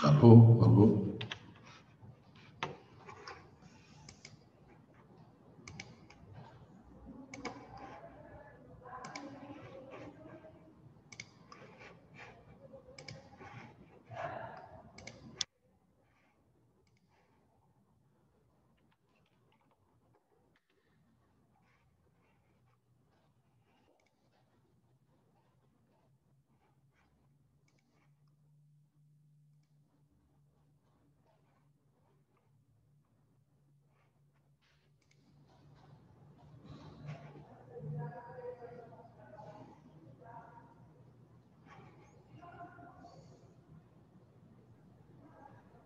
Alô, alô.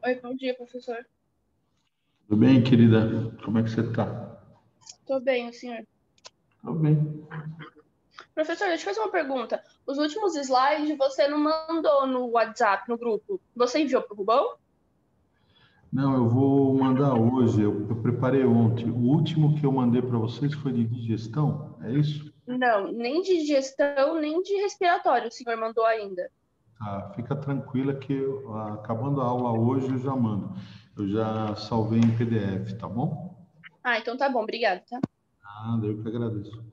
Oi, bom dia, professor. Tudo bem, querida? Como é que você tá? Tô bem, o senhor? Tô bem. Professor, deixa eu fazer uma pergunta. Os últimos slides você não mandou no WhatsApp, no grupo. Você enviou pro Rubão? Não, eu vou mandar hoje. Eu preparei ontem. O último que eu mandei para vocês foi de digestão, é isso? Não, nem de digestão, nem de respiratório o senhor mandou ainda. Tá, fica tranquila que acabando a aula hoje eu já mando. Eu já salvei em PDF, tá bom? Ah, então tá bom, obrigada, tá? Nada, eu que agradeço.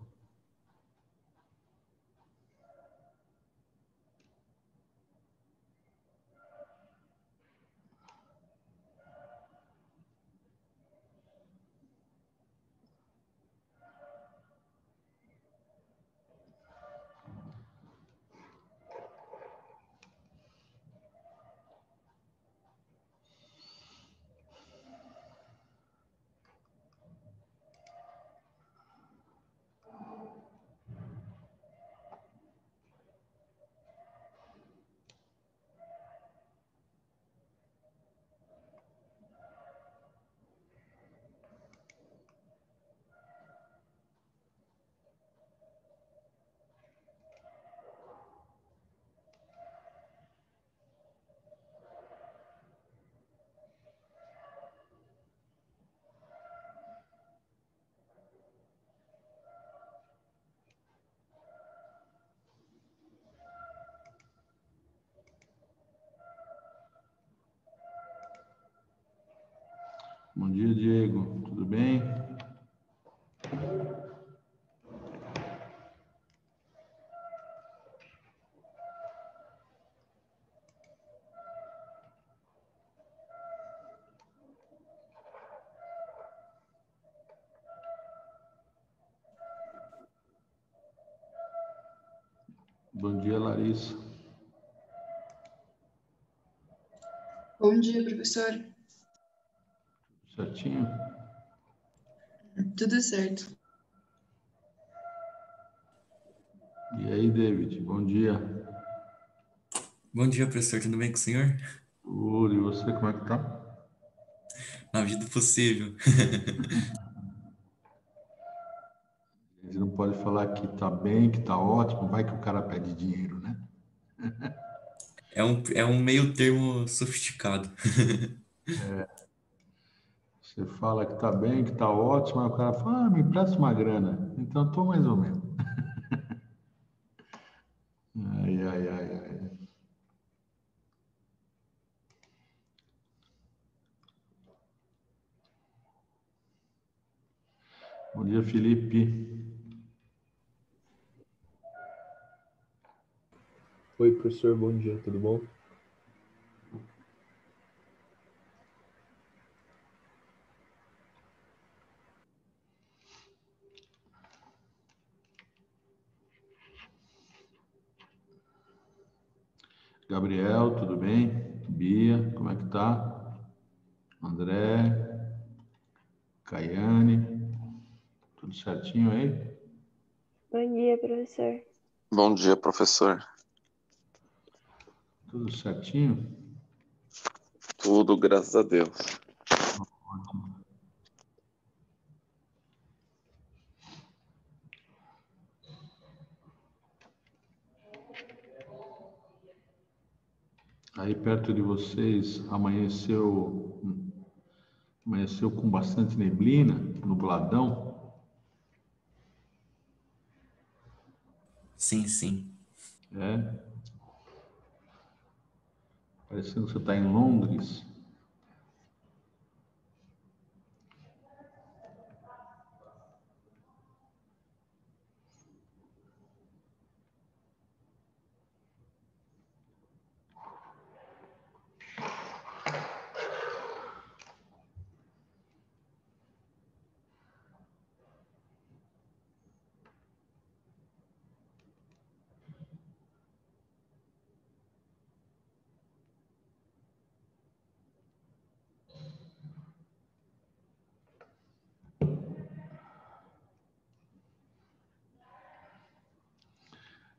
Bom dia, Diego. Tudo bem? Bom dia, Larissa. Bom dia, professor. Certinho? Tudo certo. E aí, David? Bom dia. Bom dia, professor. Tudo bem com o senhor? Tudo, e você, como é que tá? Na medida do possível. A gente não pode falar que tá bem, que tá ótimo, vai que o cara pede dinheiro, né? É um meio termo sofisticado. Você fala que tá bem, que tá ótimo, aí o cara fala, me empresta uma grana. Então, tô mais ou menos. Ai, ai, ai, ai. Bom dia, Felipe. Oi, professor, bom dia, tudo bom? Gabriel, tudo bem? Bia, como é que tá? André, Caiane, tudo certinho aí? Bom dia, professor. Bom dia, professor. Tudo certinho? Tudo, graças a Deus. Aí perto de vocês amanheceu com bastante neblina, nubladão. Sim, sim. É, Parecendo que você está em Londres.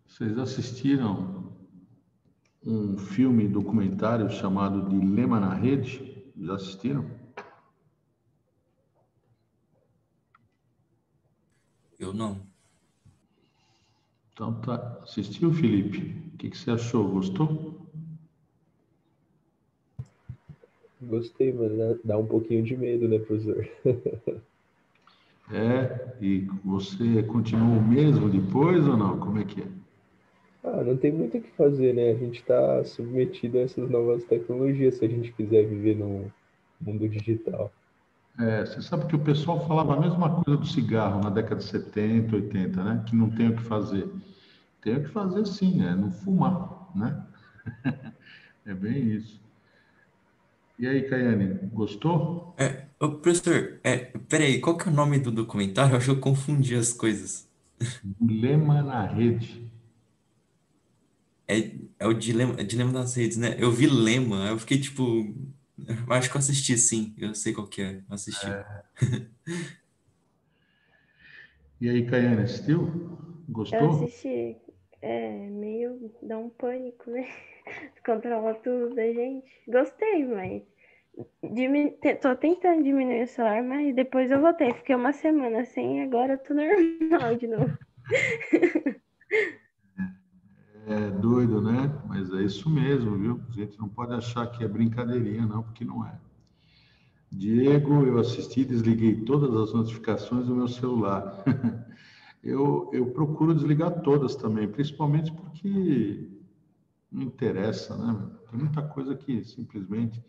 Vocês assistiram um filme documentário chamado Dilema na Rede? Já assistiram? Eu não. Então tá. Assistiu, Felipe? O que você achou? Gostou? Gostei, mas dá um pouquinho de medo, né, professor? E você continua o mesmo depois ou não? Como é que é? Ah, não tem muito o que fazer, né? A gente está submetido a essas novas tecnologias se a gente quiser viver no mundo digital. Você sabe que o pessoal falava a mesma coisa do cigarro na década de 70, 80, né? Que não tem o que fazer. Tem o que fazer sim, né? Não fumar, né? É bem isso. E aí, Caiane, gostou? Ô, professor, peraí, qual que é o nome do documentário? Eu acho que eu confundi as coisas. Dilema na Rede. É, é o Dilema das Redes, né? Eu vi Lema, eu fiquei tipo. Eu acho que eu assisti, sim. Eu sei qual que é. Eu assisti. E aí, Caiane, assistiu? Eu Gostou? assisti. Meio dá um pânico, né? Controla tudo da gente. Gostei, mas tô tentando diminuir o celular, mas depois eu voltei. Fiquei uma semana sem, agora tô normal de novo. É doido, né? Mas é isso mesmo, viu? A gente não pode achar que é brincadeirinha, não, porque não é. Diego, eu assisti, desliguei todas as notificações do meu celular. Eu procuro desligar todas também, principalmente porque não interessa, né? Tem muita coisa que simplesmente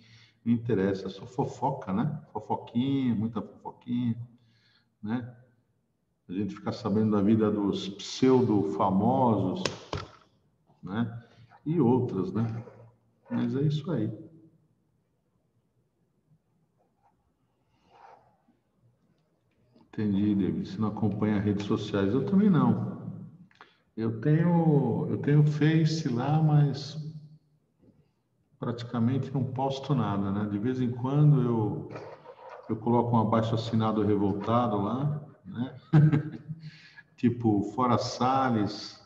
não interessa, só fofoca, né? Fofoquinha, muita fofoquinha, né? A gente fica sabendo da vida dos pseudo-famosos, né? E outras, né? Mas é isso aí. Entendi, David. Você não acompanha redes sociais? Eu também não. Eu tenho Face lá, mas praticamente não posto nada, né? De vez em quando eu coloco um abaixo-assinado revoltado lá, né? Tipo, fora Salles,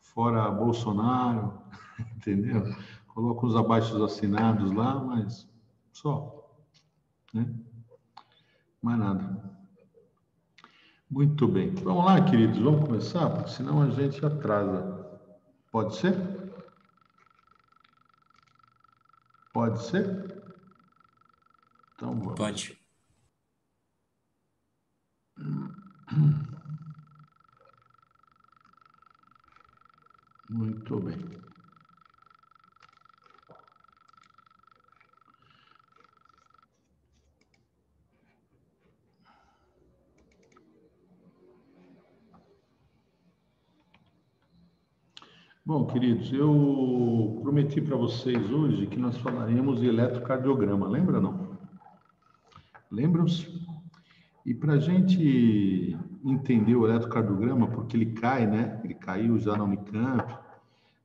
fora Bolsonaro, entendeu? Coloco os abaixo-assinados lá, mas só, né? Mais nada. Muito bem. Vamos lá, queridos, vamos começar, porque senão a gente atrasa. Pode ser? Pode ser? Então vamos. Pode. Muito bem. Bom, queridos, eu prometi para vocês hoje que nós falaremos de eletrocardiograma, lembra não? Lembram-se? E para a gente entender o eletrocardiograma, porque ele cai, né? Ele caiu já na Unicamp,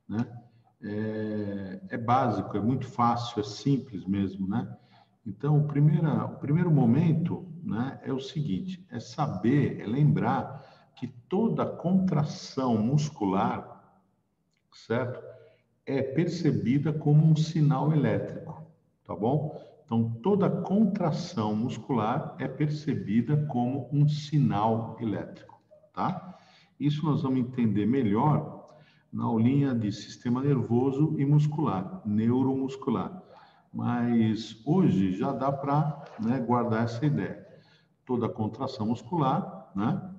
né? É básico, é muito fácil, é simples mesmo, né? Então, o primeiro momento, né, é o seguinte, é saber, é lembrar que toda contração muscular, certo? É percebida como um sinal elétrico, tá bom? Então, toda contração muscular é percebida como um sinal elétrico, tá? Isso nós vamos entender melhor na aulinha de sistema nervoso e muscular, neuromuscular. Mas hoje já dá para, né, guardar essa ideia. Toda contração muscular, né,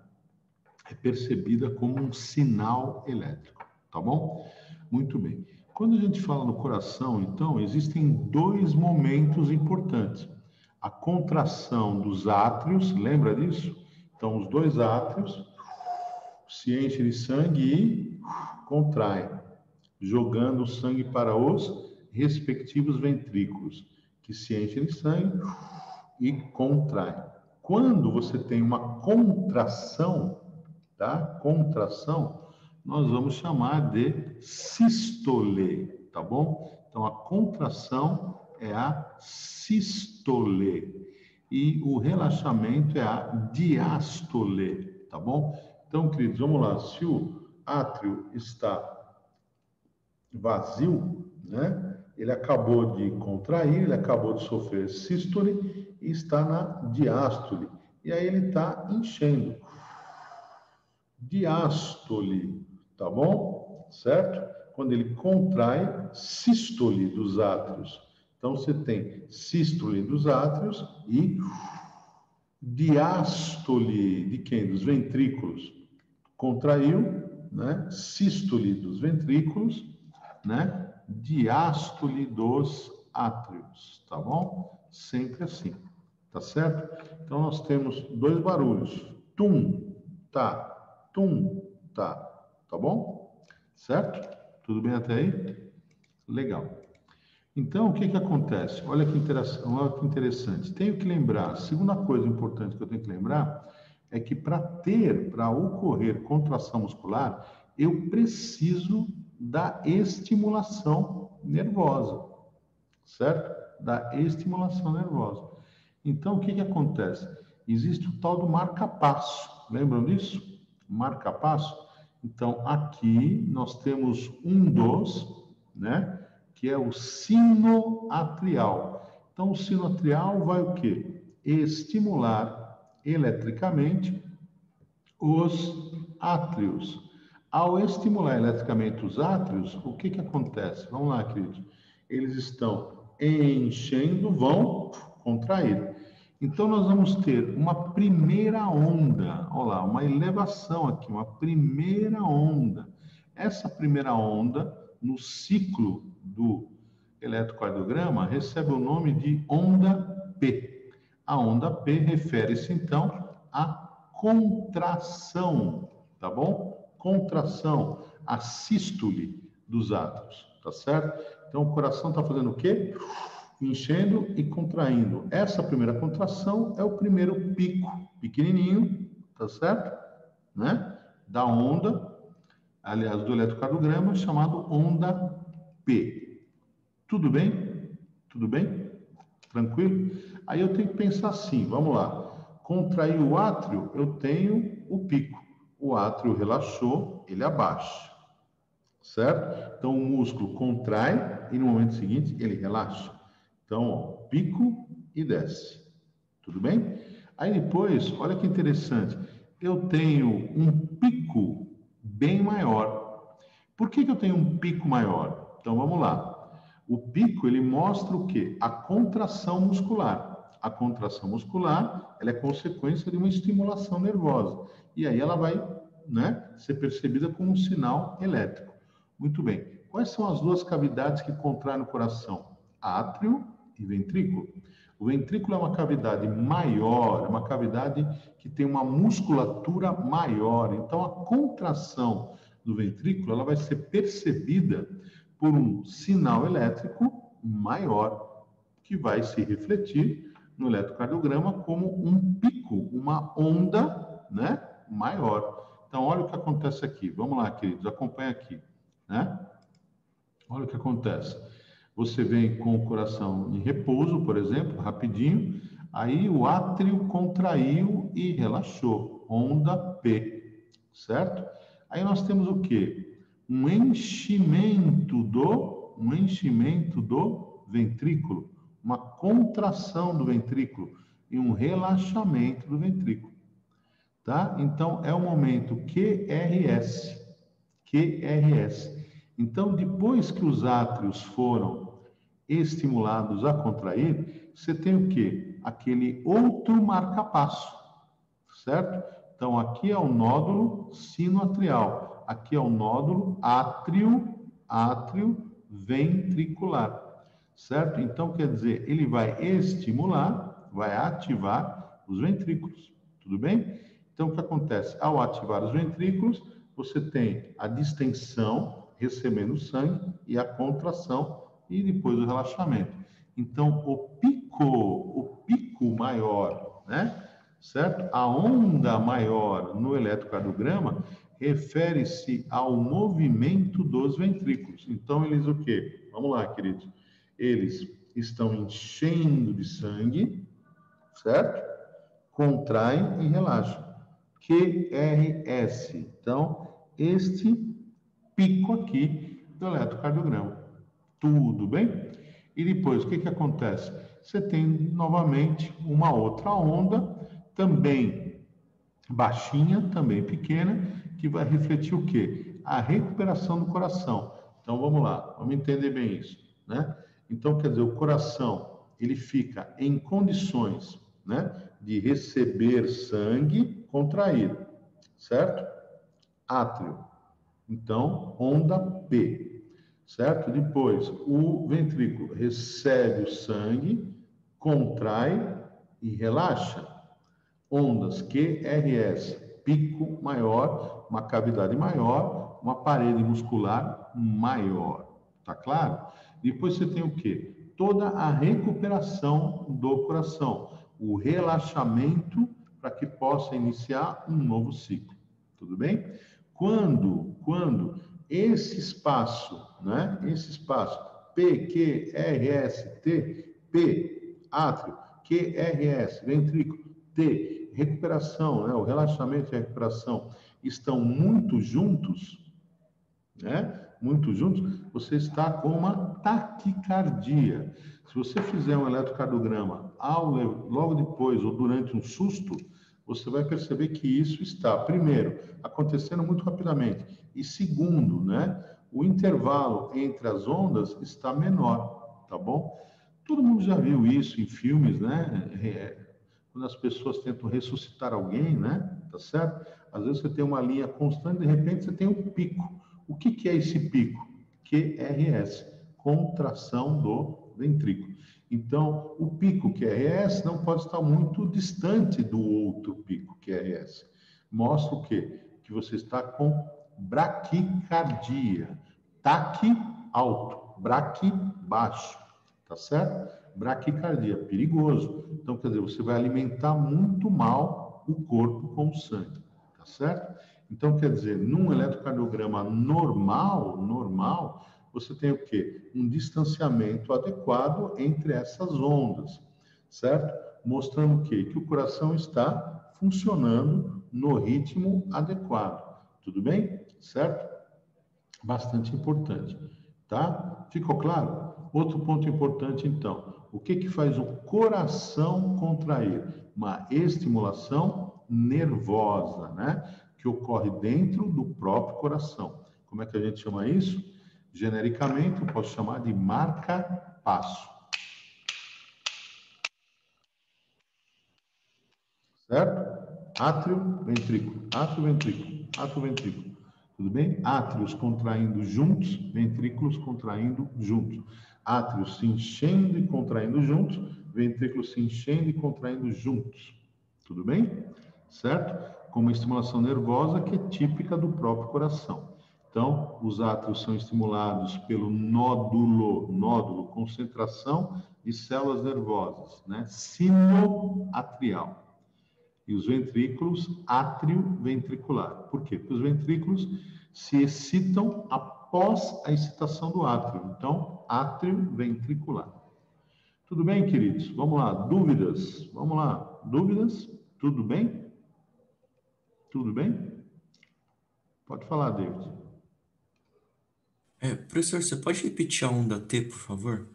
é percebida como um sinal elétrico, tá bom? Muito bem. Quando a gente fala no coração, então, existem dois momentos importantes. A contração dos átrios, lembra disso? Então, os dois átrios se enchem de sangue e contraem, jogando o sangue para os respectivos ventrículos, que se enchem de sangue e contraem. Quando você tem uma contração, tá? Contração, nós vamos chamar de sístole, tá bom? Então, a contração é a sístole e o relaxamento é a diástole, tá bom? Então, queridos, vamos lá. Se o átrio está vazio, né? Ele acabou de contrair, ele acabou de sofrer sístole e está na diástole. E aí ele está enchendo. Diástole, tá bom? Certo? Quando ele contrai, sístole dos átrios. Então, você tem sístole dos átrios e diástole de quem? Dos ventrículos. Contraiu, né? Sístole dos ventrículos, né? Diástole dos átrios, tá bom? Sempre assim, tá certo? Então, nós temos dois barulhos. Tum, tá. Tum, tá. Tá bom? Certo? Tudo bem até aí? Legal. Então, o que que acontece? Olha que interessante. Tenho que lembrar, a segunda coisa importante que eu tenho que lembrar é que para ocorrer contração muscular, eu preciso da estimulação nervosa, certo? Da estimulação nervosa. Então, o que que acontece? Existe o tal do marca-passo. Lembram disso? Marca-passo? Então, aqui nós temos um dos, né? Que é o sino atrial. Então, o sino atrial vai o quê? Estimular eletricamente os átrios. Ao estimular eletricamente os átrios, o que que acontece? Vamos lá, queridos. Eles estão enchendo, vão contrair. Então, nós vamos ter uma primeira onda, olha lá, uma elevação aqui, uma primeira onda. Essa primeira onda, no ciclo do eletrocardiograma, recebe o nome de onda P. A onda P refere-se, então, à contração, tá bom? Contração, a sístole dos átrios, tá certo? Então, o coração está fazendo o quê? Enchendo e contraindo. Essa primeira contração é o primeiro pico, pequenininho, tá certo? Né? Da onda, aliás, do eletrocardiograma, chamado onda P. Tudo bem? Tudo bem? Tranquilo? Aí eu tenho que pensar assim, vamos lá. Contrair o átrio, eu tenho o pico. O átrio relaxou, ele abaixa. Certo? Então, o músculo contrai e no momento seguinte ele relaxa. Então, ó, pico e desce. Tudo bem? Aí depois, olha que interessante. Eu tenho um pico bem maior. Por que que eu tenho um pico maior? Então, vamos lá. O pico, ele mostra o quê? A contração muscular. A contração muscular, ela é consequência de uma estimulação nervosa. E aí ela vai, né, ser percebida como um sinal elétrico. Muito bem. Quais são as duas cavidades que contraem no coração? Átrio e ventrículo. O ventrículo é uma cavidade maior, é uma cavidade que tem uma musculatura maior. Então, a contração do ventrículo, ela vai ser percebida por um sinal elétrico maior, que vai se refletir no eletrocardiograma como um pico, uma onda, né, maior. Então, olha o que acontece aqui. Vamos lá, queridos, acompanha aqui, né? Olha o que acontece. Você vem com o coração em repouso, por exemplo, rapidinho, aí o átrio contraiu e relaxou, onda P, certo? Aí nós temos o quê? Um enchimento do ventrículo, uma contração do ventrículo e um relaxamento do ventrículo, tá? Então, é o momento QRS. Então, depois que os átrios foram estimulados a contrair, você tem o quê? Aquele outro marca-passo, certo? Então, aqui é o nódulo sinoatrial, aqui é o nódulo átrio ventricular, certo? Então, quer dizer, ele vai estimular, vai ativar os ventrículos, tudo bem? Então, o que acontece? Ao ativar os ventrículos, você tem a distensão, recebendo sangue, e a contração, e depois o relaxamento. Então, o pico maior, né? Certo? A onda maior no eletrocardiograma refere-se ao movimento dos ventrículos. Então, eles o quê? Vamos lá, queridos. Eles estão enchendo de sangue, certo? Contraem e relaxam. QRS. Então, este pico aqui do eletrocardiograma. Tudo bem? E depois, o que acontece? Você tem novamente uma outra onda, também baixinha, também pequena, que vai refletir o quê? A recuperação do coração. Então, vamos lá, vamos entender bem isso, né? Então, quer dizer, o coração, ele fica em condições, né, de receber sangue contraído, certo? Átrio. Então, onda P, certo? Depois, o ventrículo recebe o sangue, contrai e relaxa. Ondas QRS, pico maior, uma cavidade maior, uma parede muscular maior. Tá claro? Depois você tem o quê? Toda a recuperação do coração, o relaxamento para que possa iniciar um novo ciclo. Tudo bem? Quando esse espaço, né? Esse espaço P, Q, R, S, T, P, átrio, Q, R, S, ventrículo, T, recuperação, né? O relaxamento e a recuperação estão muito juntos, né? Muito juntos, você está com uma taquicardia. Se você fizer um eletrocardiograma logo depois ou durante um susto, você vai perceber que isso está, primeiro, acontecendo muito rapidamente, e segundo, né, o intervalo entre as ondas está menor, tá bom? Todo mundo já viu isso em filmes, né? Quando as pessoas tentam ressuscitar alguém, né? Tá certo? Às vezes você tem uma linha constante, de repente você tem um pico. O que é esse pico? QRS, contração do ventrículo. Então, o pico QRS não pode estar muito distante do outro pico QRS. Mostra o quê? Que você está com braquicardia. Taque alto, braque baixo, tá certo? Braquicardia, perigoso. Então, quer dizer, você vai alimentar muito mal o corpo com sangue, tá certo? Então, quer dizer, num eletrocardiograma normal, você tem o quê? Um distanciamento adequado entre essas ondas, certo? Mostrando o quê? Que o coração está funcionando no ritmo adequado. Tudo bem? Certo? Bastante importante, tá? Ficou claro? Outro ponto importante, então. O que faz o coração contrair? Uma estimulação nervosa, né? Que ocorre dentro do próprio coração. Como é que a gente chama isso? Genericamente, eu posso chamar de marca-passo. Certo? Átrio, ventrículo, átrio, ventrículo, átrio, ventrículo. Tudo bem? Átrios contraindo juntos, ventrículos contraindo juntos. Átrios se enchendo e contraindo juntos, ventrículos se enchendo e contraindo juntos. Tudo bem? Certo? Com uma estimulação nervosa que é típica do próprio coração. Então, os átrios são estimulados pelo nódulo, concentração de células nervosas, né? Sinoatrial. E os ventrículos, átrio ventricular. Por quê? Porque os ventrículos se excitam após a excitação do átrio. Então, átrio ventricular. Tudo bem, queridos? Vamos lá, dúvidas? Vamos lá, dúvidas? Tudo bem? Tudo bem? Pode falar, David. Professor, você pode repetir a onda T, por favor?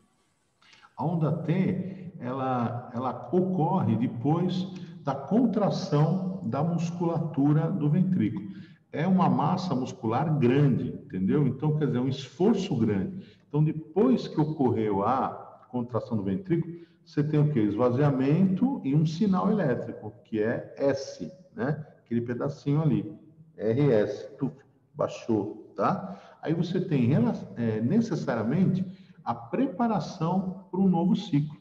A onda T, ela ocorre depois da contração da musculatura do ventrículo. É uma massa muscular grande, entendeu? Então, quer dizer, é um esforço grande. Então, depois que ocorreu a contração do ventrículo, você tem o quê? Esvaziamento e um sinal elétrico, que é S, né? Aquele pedacinho ali, RS, baixou, tá? Aí você tem necessariamente a preparação para um novo ciclo.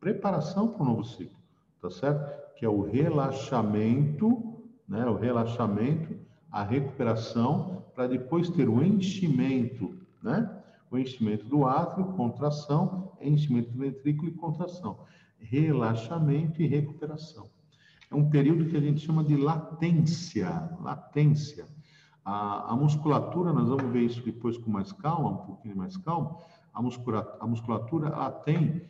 Preparação para um novo ciclo, tá certo? Que é o relaxamento, né? O relaxamento, a recuperação, para depois ter o enchimento, né? O enchimento do átrio, contração, enchimento do ventrículo e contração. Relaxamento e recuperação. É um período que a gente chama de latência. Latência. A musculatura, nós vamos ver isso depois com mais calma, um pouquinho mais calma. A musculatura, ela tem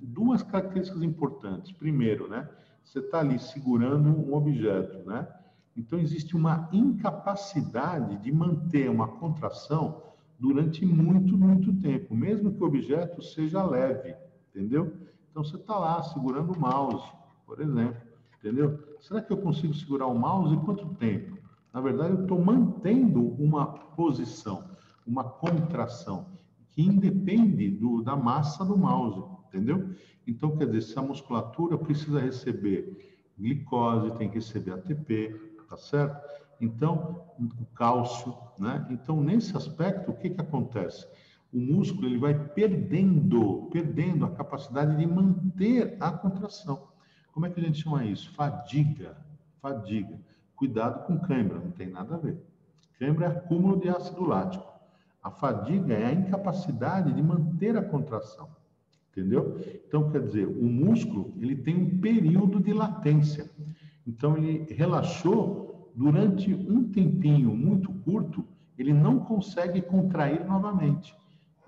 duas características importantes. Primeiro, né? Você está ali segurando um objeto, né? Então, existe uma incapacidade de manter uma contração durante muito, muito tempo, mesmo que o objeto seja leve, entendeu? Então, você está lá segurando o mouse, por exemplo, entendeu? Será que eu consigo segurar o mouse em quanto tempo? Na verdade, eu estou mantendo uma posição, uma contração, que independe da massa do mouse, entendeu? Então, quer dizer, se a musculatura precisa receber glicose, tem que receber ATP, tá certo? Então, o cálcio, né? Então, nesse aspecto, o que acontece? O músculo ele vai perdendo a capacidade de manter a contração. Como é que a gente chama isso? Fadiga. Cuidado com cãibra, não tem nada a ver. Cãibra é acúmulo de ácido lático. A fadiga é a incapacidade de manter a contração, entendeu? Então, quer dizer, o músculo ele tem um período de latência. Então, ele relaxou durante um tempinho muito curto, ele não consegue contrair novamente,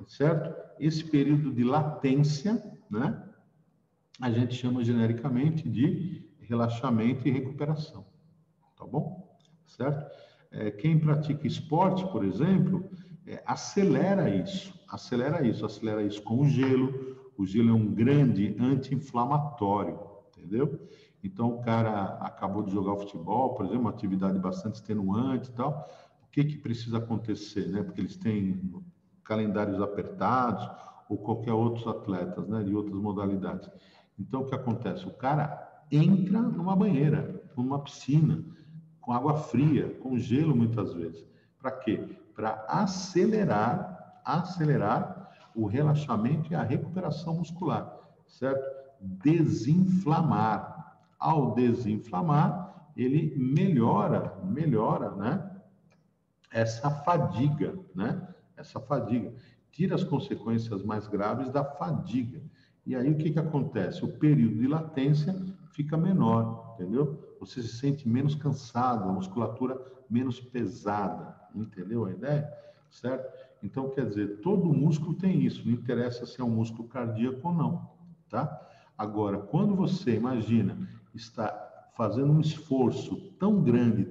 certo? Esse período de latência, né, a gente chama genericamente de relaxamento e recuperação, tá bom? Certo? Quem pratica esporte, por exemplo, acelera isso com o gelo. O gelo é um grande anti-inflamatório, entendeu? Então, o cara acabou de jogar futebol, por exemplo, uma atividade bastante extenuante e tal. O que precisa acontecer, né? Porque eles têm calendários apertados, ou qualquer outros atletas, né? De outras modalidades. Então, o que acontece? O cara entra numa banheira, numa piscina, com água fria, com gelo muitas vezes. Para quê? Para acelerar o relaxamento e a recuperação muscular, certo? Desinflamar. Ao desinflamar, ele melhora, né? Essa fadiga, né? Essa fadiga. Tira as consequências mais graves da fadiga. E aí o que acontece? O período de latência fica menor, entendeu? Você se sente menos cansado, a musculatura menos pesada, entendeu a ideia? Certo? Então, quer dizer, todo músculo tem isso, não interessa se é um músculo cardíaco ou não, tá? Agora, quando você, imagina, está fazendo um esforço tão grande,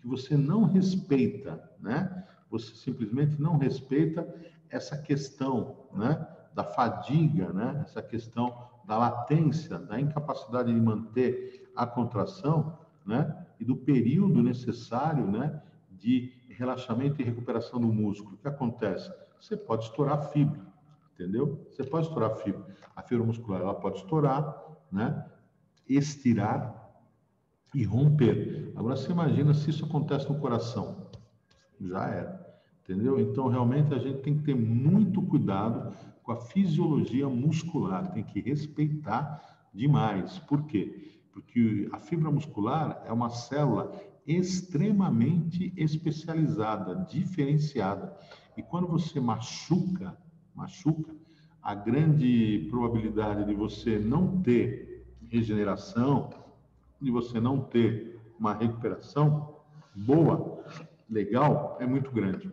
que você não respeita, né? Você simplesmente não respeita essa questão, né? Da fadiga, né? Essa questão da latência, da incapacidade de manter a contração, né? E do período necessário, né? De relaxamento e recuperação do músculo. O que acontece? Você pode estourar a fibra, entendeu? Você pode estourar a fibra. A fibra muscular, ela pode estourar, né? Estirar e romper. Agora, você imagina se isso acontece no coração. Já era, entendeu? Então, realmente, a gente tem que ter muito cuidado com a fisiologia muscular, tem que respeitar demais. Por quê? Porque a fibra muscular é uma célula extremamente especializada, diferenciada. E quando você machuca, a grande probabilidade de você não ter regeneração, de você não ter uma recuperação boa, legal, é muito grande.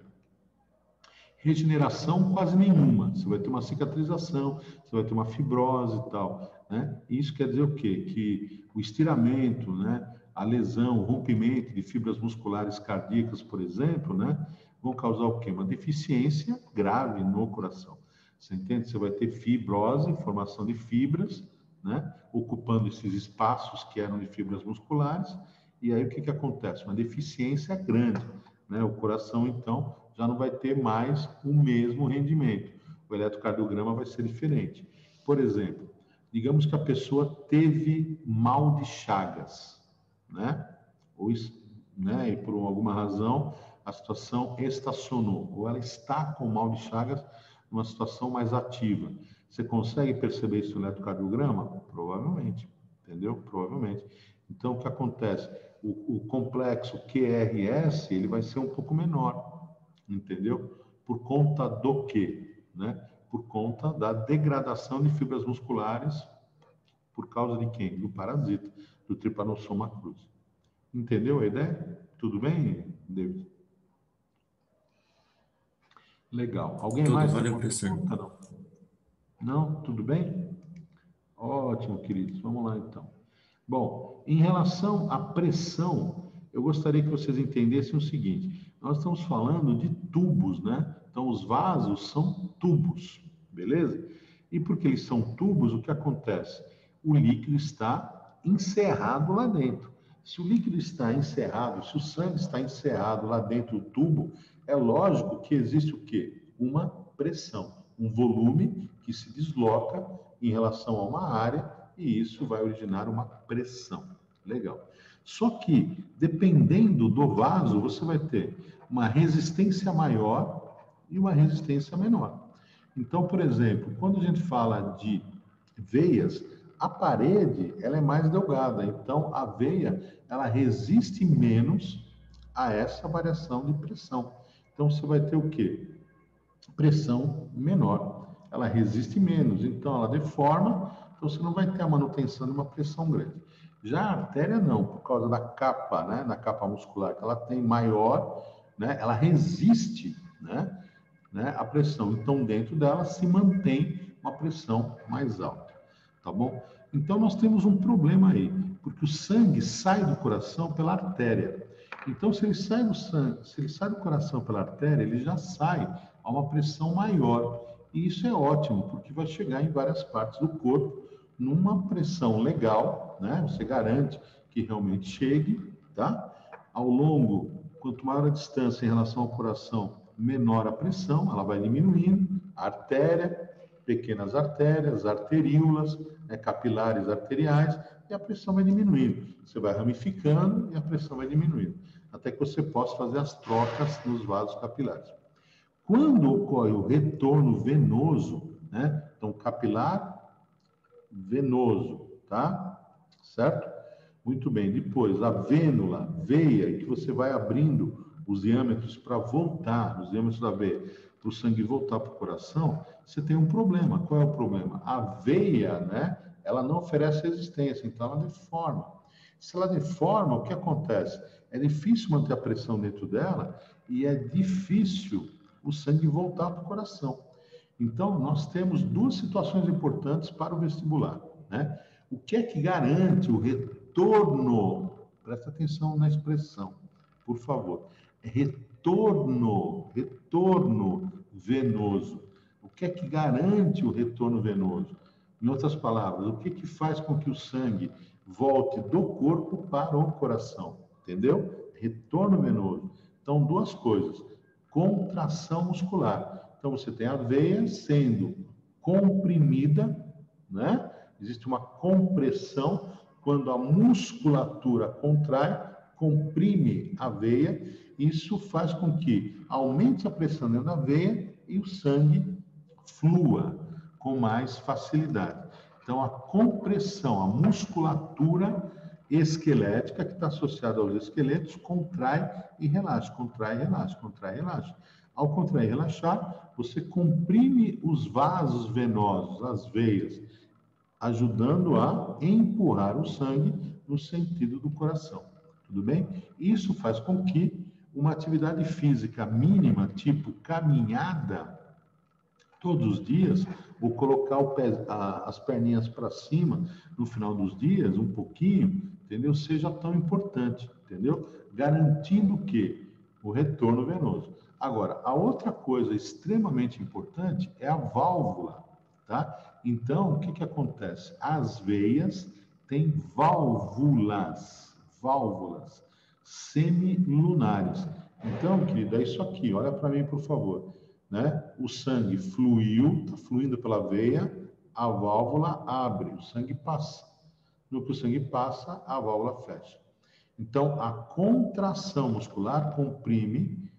Regeneração quase nenhuma. Você vai ter uma cicatrização, você vai ter uma fibrose e tal, né? Isso quer dizer o quê? Que o estiramento, né? A lesão, o rompimento de fibras musculares cardíacas, por exemplo, né? Vão causar o quê? Uma deficiência grave no coração. Você entende? Você vai ter fibrose, formação de fibras, né? Ocupando esses espaços que eram de fibras musculares. E aí o que acontece? Uma deficiência grande, né? O coração, então, já não vai ter mais o mesmo rendimento. O eletrocardiograma vai ser diferente. Por exemplo, digamos que a pessoa teve mal de Chagas, né? Ou né, e por alguma razão a situação estacionou, ou ela está com mal de Chagas numa situação mais ativa. Você consegue perceber isso no eletrocardiograma? Provavelmente, entendeu? Provavelmente. Então, o que acontece? O complexo QRS, ele vai ser um pouco menor, entendeu? Por conta do quê? Né? Por conta da degradação de fibras musculares, por causa de quem? Do parasita, do Trypanosoma cruzi. Entendeu a ideia? Tudo bem, David? Legal. Alguém Tudo, mais tem valeu, uma professor. pergunta? Não? Não? Tudo bem? Ótimo, queridos. Vamos lá, então. Bom, em relação à pressão, eu gostaria que vocês entendessem o seguinte. Nós estamos falando de tubos, né? Então, os vasos são tubos, beleza? E porque eles são tubos, o que acontece? O líquido está encerrado lá dentro. Se o líquido está encerrado, se o sangue está encerrado lá dentro do tubo, é lógico que existe o quê? Uma pressão, um volume que se desloca em relação a uma área e isso vai originar uma pressão. Legal. Só que, dependendo do vaso, você vai ter uma resistência maior e uma resistência menor. Então, por exemplo, quando a gente fala de veias, a parede ela é mais delgada, então a veia ela resiste menos a essa variação de pressão. Então você vai ter o quê? Pressão menor, ela resiste menos, então ela deforma, então você não vai ter a manutenção de uma pressão grande. Já a artéria não, por causa da capa, né, da capa muscular que ela tem maior, né, ela resiste, né, a pressão. Então dentro dela se mantém uma pressão mais alta, tá bom? Então nós temos um problema aí, porque o sangue sai do coração pela artéria. Então se ele sai do sangue, se ele sai do coração pela artéria, ele já sai a uma pressão maior. E isso é ótimo, porque vai chegar em várias partes do corpo numa pressão legal, né? Você garante que realmente chegue, tá? Ao longo, quanto maior a distância em relação ao coração, menor a pressão, ela vai diminuindo. A artéria, pequenas artérias, arteríolas, né? Capilares arteriais, e a pressão vai diminuindo. Você vai ramificando e a pressão vai diminuindo, até que você possa fazer as trocas nos vasos capilares. Quando ocorre o retorno venoso, né? Então, capilar, venoso, tá? Certo? Muito bem. Depois, a vênula, veia, que você vai abrindo os diâmetros para voltar, os diâmetros da veia, para o sangue voltar para o coração, você tem um problema. Qual é o problema? A veia, né? Ela não oferece resistência, então ela deforma. Se ela deforma, o que acontece? É difícil manter a pressão dentro dela e é difícil o sangue voltar para o coração. Então, nós temos duas situações importantes para o vestibular, né? O que é que garante o retorno? Presta atenção na expressão, por favor. Retorno venoso. O que é que garante o retorno venoso? Em outras palavras, o que que faz com que o sangue volte do corpo para o coração? Entendeu? Retorno venoso. Então, duas coisas. Contração muscular. Então, você tem a veia sendo comprimida, né? Existe uma compressão quando a musculatura contrai, comprime a veia. Isso faz com que aumente a pressão dentro da veia e o sangue flua com mais facilidade. Então, a compressão, a musculatura esquelética, que está associada aos esqueletos, contrai e relaxa, contrai e relaxa, contrai e relaxa. Ao contrair e relaxar, você comprime os vasos venosos, as veias, ajudando a empurrar o sangue no sentido do coração. Tudo bem? Isso faz com que uma atividade física mínima, tipo caminhada, todos os dias, ou colocar as perninhas para cima no final dos dias, um pouquinho, entendeu? Seja tão importante, entendeu? Garantindo que o retorno venoso. Agora, a outra coisa extremamente importante é a válvula, tá? Então, o que que acontece? As veias têm válvulas semilunares. Então, querido, é isso aqui, olha para mim, por favor, né? O sangue fluiu, tá fluindo pela veia, a válvula abre, o sangue passa. No que o sangue passa, a válvula fecha. Então, a contração muscular comprime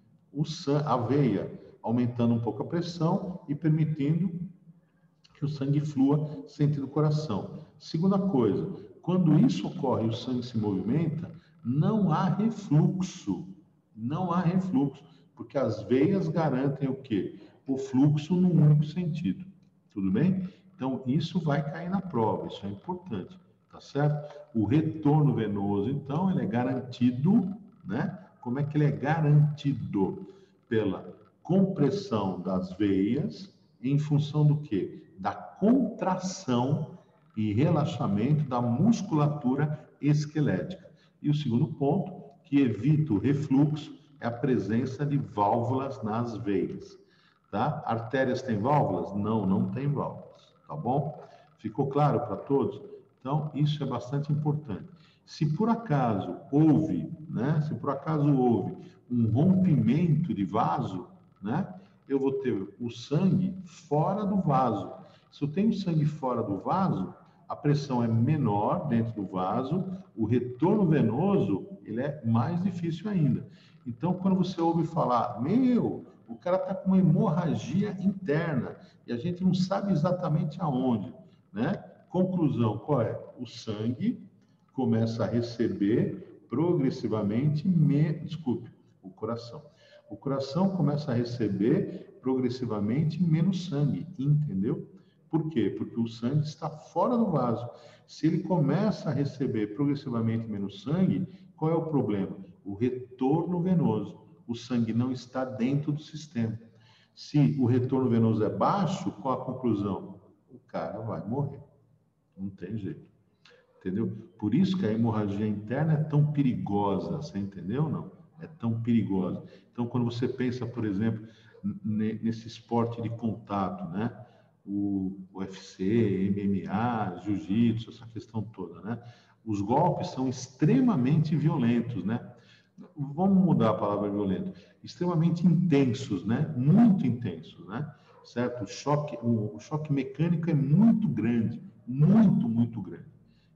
a veia, aumentando um pouco a pressão e permitindo que o sangue flua sentido o coração. Segunda coisa, quando isso ocorre e o sangue se movimenta, não há refluxo. Não há refluxo, porque as veias garantem o quê? O fluxo num único sentido. Tudo bem? Então, isso vai cair na prova, isso é importante, tá certo? O retorno venoso, então, ele é garantido, né? Como é que ele é garantido? Pela compressão das veias em função do quê? Da contração e relaxamento da musculatura esquelética. E o segundo ponto, que evita o refluxo, é a presença de válvulas nas veias, tá? Artérias têm válvulas? Não, não tem válvulas, tá bom? Ficou claro para todos? Então, isso é bastante importante. Se por acaso houve, né? Se por acaso houve um rompimento de vaso, né? Eu vou ter o sangue fora do vaso. Se eu tenho sangue fora do vaso, a pressão é menor dentro do vaso, o retorno venoso, ele é mais difícil ainda. Então, quando você ouve falar, o cara está com uma hemorragia interna e a gente não sabe exatamente aonde, né? Conclusão, qual é? O sangue começa a receber progressivamente, o coração. O coração começa a receber progressivamente menos sangue, entendeu? Por quê? Porque o sangue está fora do vaso. Se ele começa a receber progressivamente menos sangue, qual é o problema? O retorno venoso. O sangue não está dentro do sistema. Se o retorno venoso é baixo, qual a conclusão? O cara vai morrer. Não tem jeito. Entendeu? Por isso que a hemorragia interna é tão perigosa. Você entendeu ou não? É tão perigosa. Então, quando você pensa, por exemplo, nesse esporte de contato, né? O UFC, MMA, jiu-jitsu, essa questão toda, né? Os golpes são extremamente violentos, né? Vamos mudar a palavra violento. Extremamente intensos, né? Muito intensos, né? Certo? O choque mecânico é muito grande, muito grande.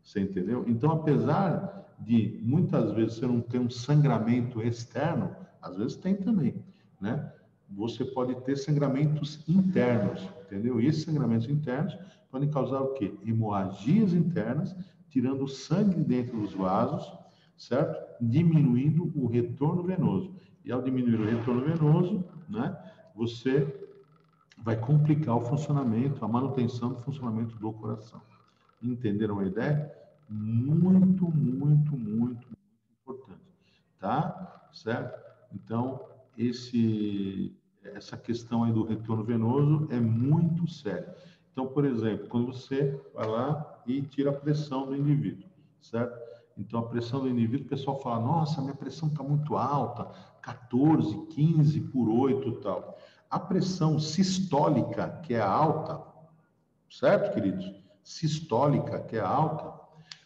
Você entendeu? Então, apesar de muitas vezes você não ter um sangramento externo, às vezes tem também, né? Você pode ter sangramentos internos, entendeu? E esses sangramentos internos podem causar o quê? Hemorragias internas, tirando o sangue dentro dos vasos, certo? Diminuindo o retorno venoso. E ao diminuir o retorno venoso, né, você vai complicar o funcionamento, a manutenção do funcionamento do coração. Entenderam a ideia? Muito importante, tá? Certo? Então, essa questão aí do retorno venoso é muito séria. Então, por exemplo, quando você vai lá e tira a pressão do indivíduo, certo? Então, a pressão do indivíduo, o pessoal fala, nossa, minha pressão está muito alta, 14, 15 por 8 e tal. A pressão sistólica, que é alta, certo, queridos? Sistólica, que é alta,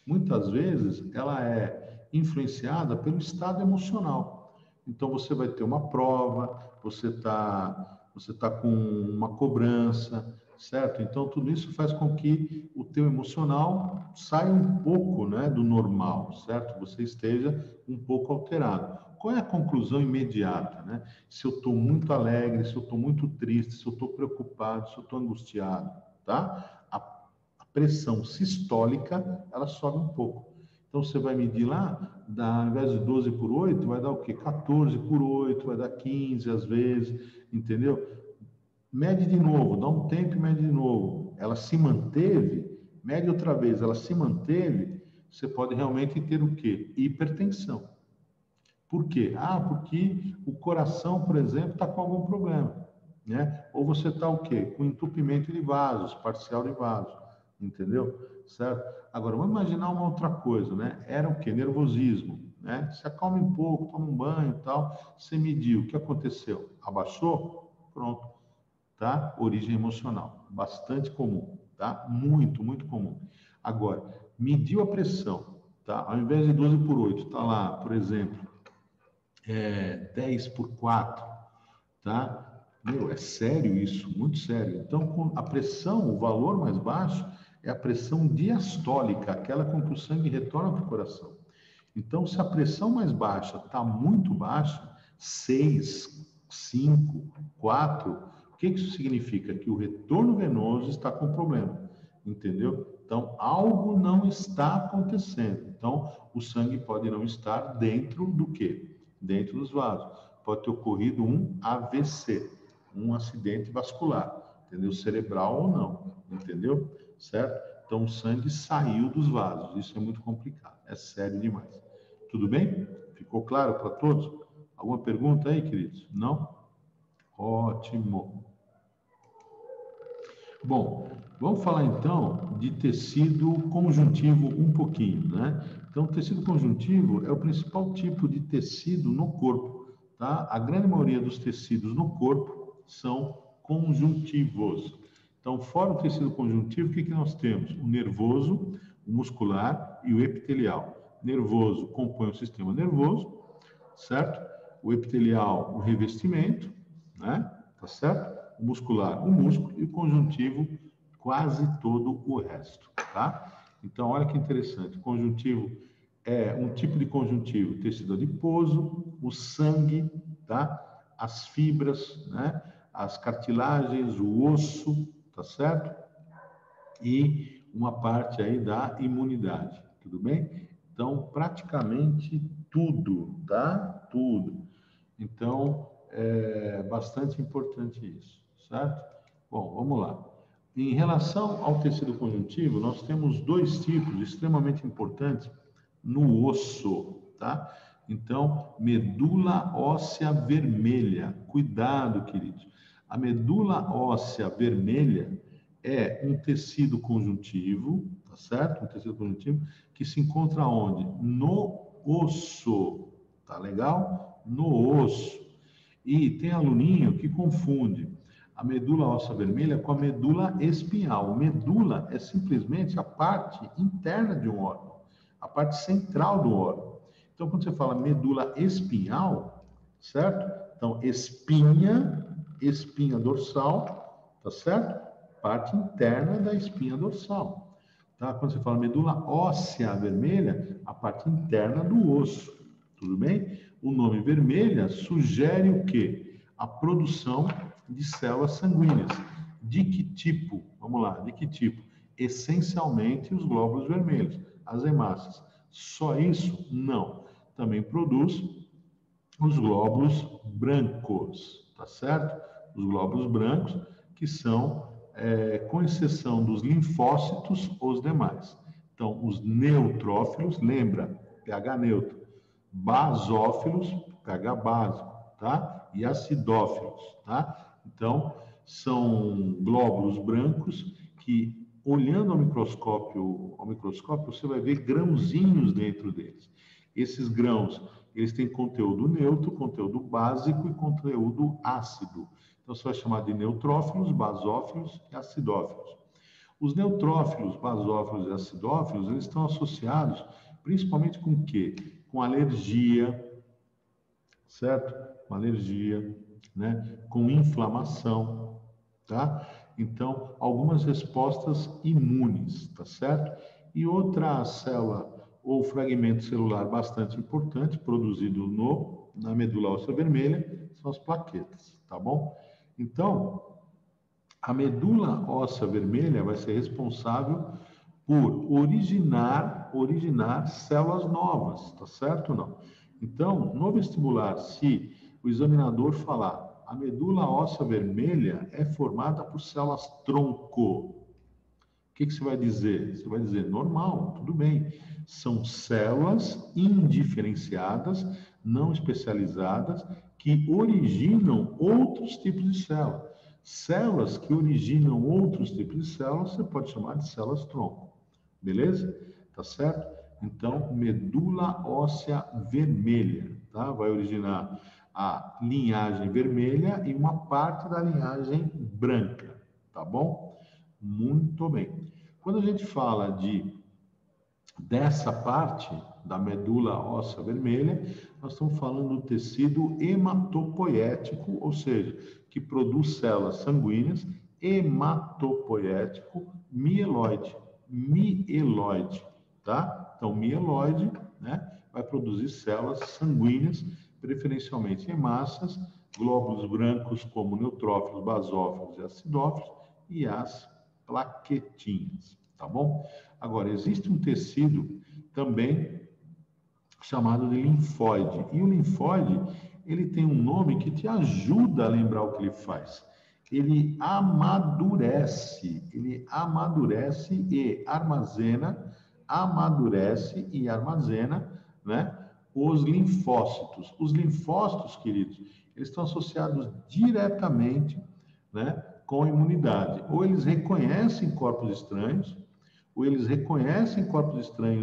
muitas vezes ela é influenciada pelo estado emocional. Então, você vai ter uma prova, você tá com uma cobrança, certo? Então, tudo isso faz com que o teu emocional saia um pouco, né, do normal, certo? Você esteja um pouco alterado. Qual é a conclusão imediata, né? Se eu estou muito alegre, se eu estou muito triste, se eu estou preocupado, se eu estou angustiado, tá? A pressão sistólica, ela sobe um pouco. Então, você vai medir lá, ao invés de 12 por 8, vai dar o quê? 14 por 8, vai dar 15 às vezes, entendeu? Mede de novo, dá um tempo e mede de novo. Ela se manteve, mede outra vez, ela se manteve, você pode realmente ter o quê? Hipertensão. Por quê? Porque o coração, por exemplo, está com algum problema, né? Ou você está o quê? Com entupimento de vasos, parcial de vasos, entendeu? Certo? Agora, vamos imaginar uma outra coisa, né? Era o quê? Nervosismo, né? Se acalma um pouco, toma um banho e tal, você mediu, o que aconteceu? Abaixou? Pronto, tá? Origem emocional, bastante comum, tá? Muito comum. Agora, mediu a pressão, tá? Ao invés de 12 por 8, tá lá, por exemplo, 10 por 4, tá? Meu, é sério isso, muito sério. Então, com a pressão, o valor mais baixo é a pressão diastólica, aquela com que o sangue retorna para o coração. Então, se a pressão mais baixa está muito baixa, 6, 5, 4, o que isso significa? Que o retorno venoso está com problema, entendeu? Então, algo não está acontecendo. Então, o sangue pode não estar dentro do quê? Dentro dos vasos. Pode ter ocorrido um AVC, um acidente vascular, entendeu? Cerebral ou não, entendeu? Certo? Então, o sangue saiu dos vasos. Isso é muito complicado. É sério demais. Tudo bem? Ficou claro para todos? Alguma pergunta aí, queridos? Não? Ótimo. Bom, vamos falar então de tecido conjuntivo um pouquinho, né? Então, o tecido conjuntivo é o principal tipo de tecido no corpo, tá? A grande maioria dos tecidos no corpo são conjuntivos. Então, fora o tecido conjuntivo, o que nós temos? O nervoso, o muscular e o epitelial. Nervoso compõe o sistema nervoso, certo? O epitelial, o revestimento, né? Tá certo? O muscular, o músculo, e o conjuntivo, quase todo o resto, tá? Então, olha que interessante. O conjuntivo é um tipo de conjuntivo, tecido adiposo, o sangue, tá? As fibras, né? As cartilagens, o osso, tá certo? E uma parte aí da imunidade, tudo bem? Então, praticamente tudo, tá? Tudo. Então, é bastante importante isso, certo? Bom, vamos lá. Em relação ao tecido conjuntivo, nós temos dois tipos extremamente importantes no osso, tá? Então, medula óssea vermelha. Cuidado, queridos. A medula óssea vermelha é um tecido conjuntivo, tá certo? Um tecido conjuntivo que se encontra onde? No osso, tá legal? No osso. E tem aluninho que confunde a medula óssea vermelha com a medula espinhal. Medula é simplesmente a parte interna de um órgão, a parte central do órgão. Então, quando você fala medula espinhal, certo? Então, espinha dorsal, tá certo? Parte interna da espinha dorsal. Tá? Quando você fala medula óssea vermelha, a parte interna do osso. Tudo bem? O nome vermelha sugere o quê? A produção de células sanguíneas. De que tipo? Vamos lá, de que tipo? Essencialmente os glóbulos vermelhos, as hemácias. Só isso? Não. Também produz os glóbulos brancos, tá certo? Os glóbulos brancos, que são, com exceção dos linfócitos, os demais. Então, os neutrófilos, lembra, pH neutro, basófilos, pH básico, tá? E acidófilos, tá? Então, são glóbulos brancos que, olhando ao microscópio, você vai ver grãozinhos dentro deles. Esses grãos, eles têm conteúdo neutro, conteúdo básico e conteúdo ácido. Então, você vai chamar de neutrófilos, basófilos e acidófilos. Os neutrófilos, basófilos e acidófilos, eles estão associados principalmente com o quê? Com alergia, certo? Com alergia, né? Com inflamação, tá? Então, algumas respostas imunes, tá certo? E outra célula ou fragmento celular bastante importante, produzido na medula óssea vermelha, são as plaquetas, tá bom? Então, a medula óssea vermelha vai ser responsável por originar células novas, tá certo ou não? Então, no vestibular, se o examinador falar a medula óssea vermelha é formada por células tronco, o que você vai dizer? Você vai dizer, normal, tudo bem. São células indiferenciadas, não especializadas, que originam outros tipos de células. Células que originam outros tipos de células, você pode chamar de células tronco. Beleza? Tá certo? Então, medula óssea vermelha, tá? Vai originar a linhagem vermelha e uma parte da linhagem branca, tá bom? Muito bem. Quando a gente fala dessa parte da medula óssea vermelha, nós estamos falando do tecido hematopoético, ou seja, que produz células sanguíneas, hematopoético, mieloide, tá? Então, mieloide, né? vai produzir células sanguíneas, preferencialmente em massas, glóbulos brancos como neutrófilos, basófilos e acidófilos, e as plaquetinhas, tá bom? Agora, existe um tecido também chamado de linfóide, e o linfóide, ele tem um nome que te ajuda a lembrar o que ele faz. Ele amadurece e armazena, né, os linfócitos. Os linfócitos, queridos, eles estão associados diretamente, né, com a imunidade. Ou eles reconhecem corpos estranhos,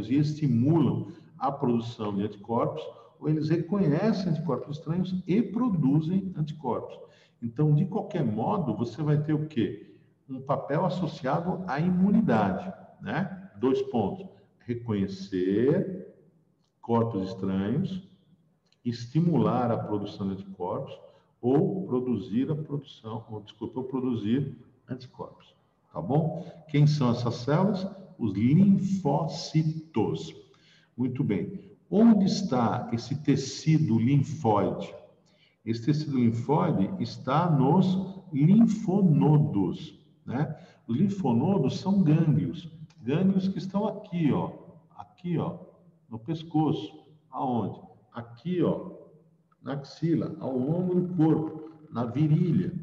e estimulam a produção de anticorpos, ou eles reconhecem anticorpos estranhos e produzem anticorpos. Então, de qualquer modo, você vai ter o quê? Um papel associado à imunidade, né? 2 pontos. Reconhecer corpos estranhos, estimular a produção de anticorpos ou produzir anticorpos. Tá bom? Quem são essas células? Os linfócitos. Muito bem. Onde está esse tecido linfóide? Esse tecido linfóide está nos linfonodos, né? Os linfonodos são gânglios que estão aqui, ó, no pescoço. Aonde? Aqui, ó, na axila, ao longo do corpo, na virilha.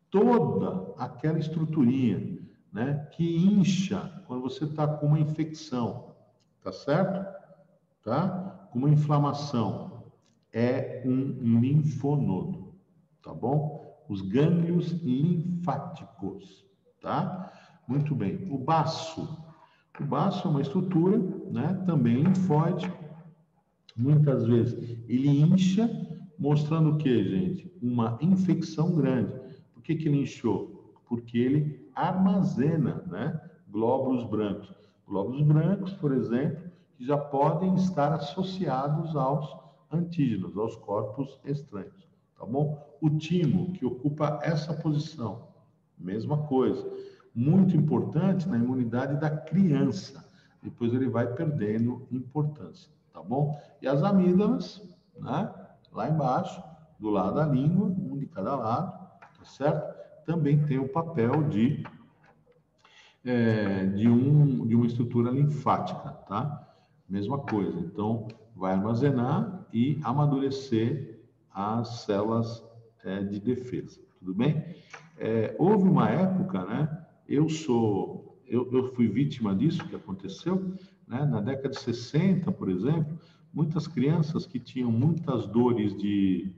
Toda aquela estruturinha, né, que incha quando você está com uma infecção, tá certo? Tá? Com uma inflamação. É um linfonodo, tá bom? Os gânglios linfáticos, tá? Muito bem. O baço é uma estrutura, né? Também linfóide. Muitas vezes ele incha, mostrando o que, gente? Uma infecção grande. Por que ele inchou? Porque ele armazena, né, glóbulos brancos. Glóbulos brancos, por exemplo, que já podem estar associados aos antígenos, aos corpos estranhos, tá bom? O timo, que ocupa essa posição, mesma coisa. Muito importante na imunidade da criança. Depois ele vai perdendo importância, tá bom? E as amígdalas, né? Lá embaixo, do lado da língua, um de cada lado, tá certo? Também tem o papel de uma estrutura linfática, tá? Mesma coisa. Então, vai armazenar e amadurecer as células de defesa, tudo bem? Houve uma época, né? Eu fui vítima disso que aconteceu, né? Na década de 60, por exemplo, muitas crianças que tinham muitas dores de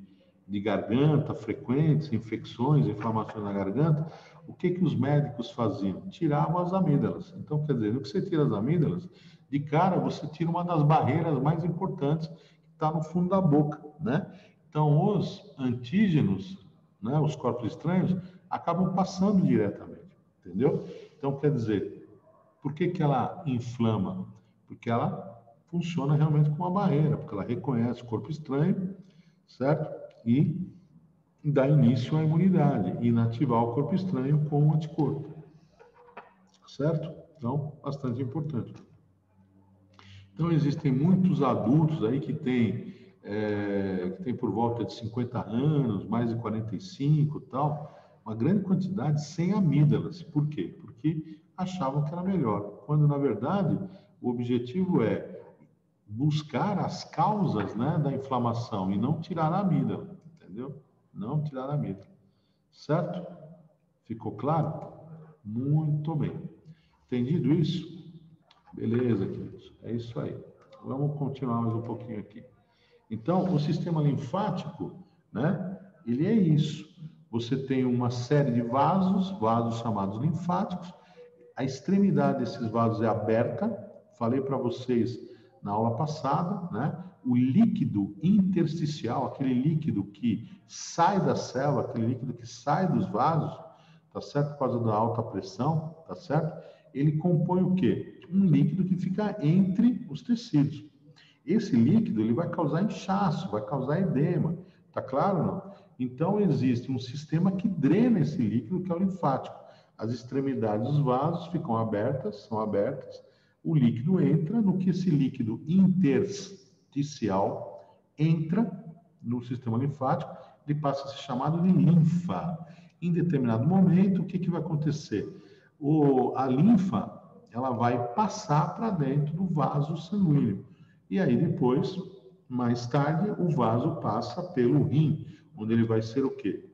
garganta frequentes, infecções, inflamações na garganta, o que os médicos faziam? Tiravam as amígdalas. Então, quer dizer, no que você tira as amígdalas, de cara você tira uma das barreiras mais importantes que está no fundo da boca, né? Então, os antígenos, né, os corpos estranhos, acabam passando diretamente, entendeu? Então, quer dizer, por que ela inflama? Porque ela funciona realmente como uma barreira, porque ela reconhece o corpo estranho, certo? E dá início à imunidade, inativar o corpo estranho com o anticorpo, certo? Então, bastante importante. Então, existem muitos adultos aí que têm por volta de 50 anos, mais de 45 e tal, uma grande quantidade sem amígdalas. Por quê? Porque achavam que era melhor, quando, na verdade, o objetivo é buscar as causas, né, da inflamação e não tirar a amígdala, entendeu? Não tirar a amígdala, certo? Ficou claro? Muito bem. Entendido isso? Beleza, queridos. É isso aí. Vamos continuar mais um pouquinho aqui. Então, o sistema linfático, né? Ele é isso. Você tem uma série de vasos chamados linfáticos. A extremidade desses vasos é aberta. Falei para vocês na aula passada, né? O líquido intersticial, aquele líquido que sai da célula, aquele líquido que sai dos vasos, tá certo? Por causa da alta pressão, tá certo? Ele compõe o quê? Um líquido que fica entre os tecidos. Esse líquido, ele vai causar inchaço, vai causar edema, tá claro ou não? Então, existe um sistema que drena esse líquido, que é o linfático. As extremidades dos vasos são abertas, o líquido entra, no que esse líquido intersticial entra no sistema linfático, ele passa a ser chamado de linfa. Em determinado momento, o que vai acontecer? A linfa, ela vai passar para dentro do vaso sanguíneo. E aí depois, mais tarde, o vaso passa pelo rim, onde ele vai ser o quê?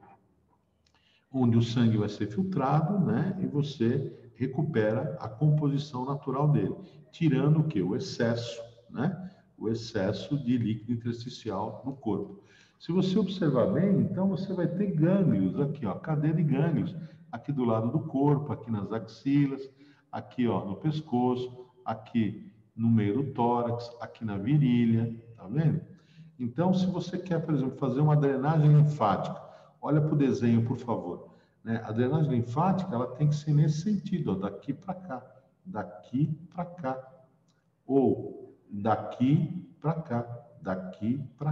Onde o sangue vai ser filtrado, né? E você recupera a composição natural dele, tirando o quê? O excesso, né? O excesso de líquido intersticial no corpo. Se você observar bem, então você vai ter gânglios aqui, ó, cadeia de gânglios, aqui do lado do corpo, aqui nas axilas, aqui, ó, no pescoço, aqui no meio do tórax, aqui na virilha, tá vendo? Então, se você quer, por exemplo, fazer uma drenagem linfática, olha para o desenho, por favor. Né? A drenagem linfática, ela tem que ser nesse sentido, ó, daqui para cá, ou daqui para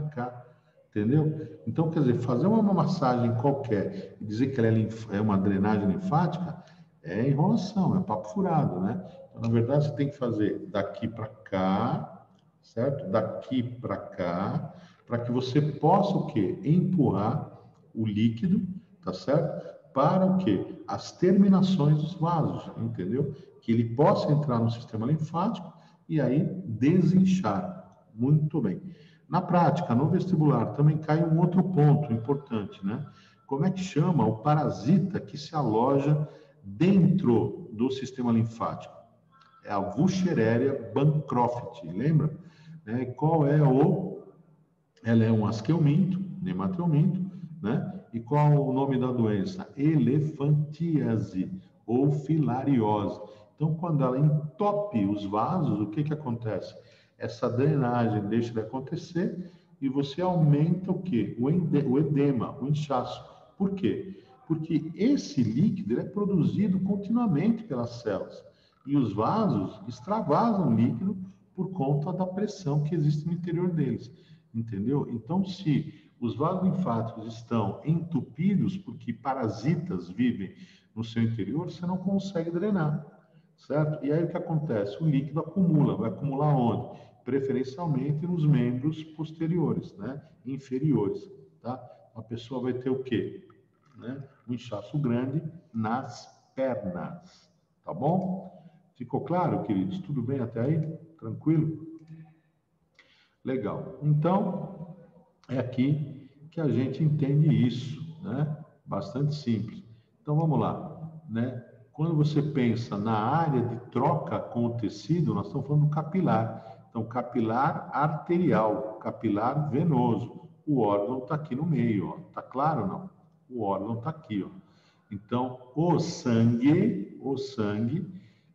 cá, entendeu? Então, quer dizer, fazer uma massagem qualquer e dizer que ela é uma drenagem linfática é enrolação, é papo furado, né? Então, na verdade, você tem que fazer daqui para cá, certo? Daqui para cá, para que você possa o quê? Empurrar o líquido, tá certo? Para o quê? As terminações dos vasos, entendeu? Que ele possa entrar no sistema linfático e aí desinchar. Muito bem. Na prática, no vestibular, também cai um outro ponto importante, né? Como é que chama o parasita que se aloja dentro do sistema linfático? É a Wuchereria bancrofti, lembra? Né? Qual é Ela é um asqueuminto, nematelminto, né? E qual o nome da doença? Elefantíase ou filariose. Então, quando ela entope os vasos, o que acontece? Essa drenagem deixa de acontecer e você aumenta o quê? O edema, o inchaço. Por quê? Porque esse líquido é produzido continuamente pelas células e os vasos extravasam líquido por conta da pressão que existe no interior deles, entendeu? Então, se os vasos linfáticos estão entupidos porque parasitas vivem no seu interior, você não consegue drenar, certo? E aí o que acontece? O líquido acumula, vai acumular onde? Preferencialmente nos membros posteriores, né? Inferiores, tá? A pessoa vai ter o quê? Né? Um inchaço grande nas pernas, tá bom? Ficou claro, queridos? Tudo bem até aí? Tranquilo? Legal. Então, é aqui que a gente entende isso, né? Bastante simples. Então, vamos lá, né? Quando você pensa na área de troca com o tecido, nós estamos falando do capilar. Então, capilar arterial, capilar venoso. O órgão está aqui no meio, ó. Tá claro ou não? O órgão está aqui, ó. Então, o sangue,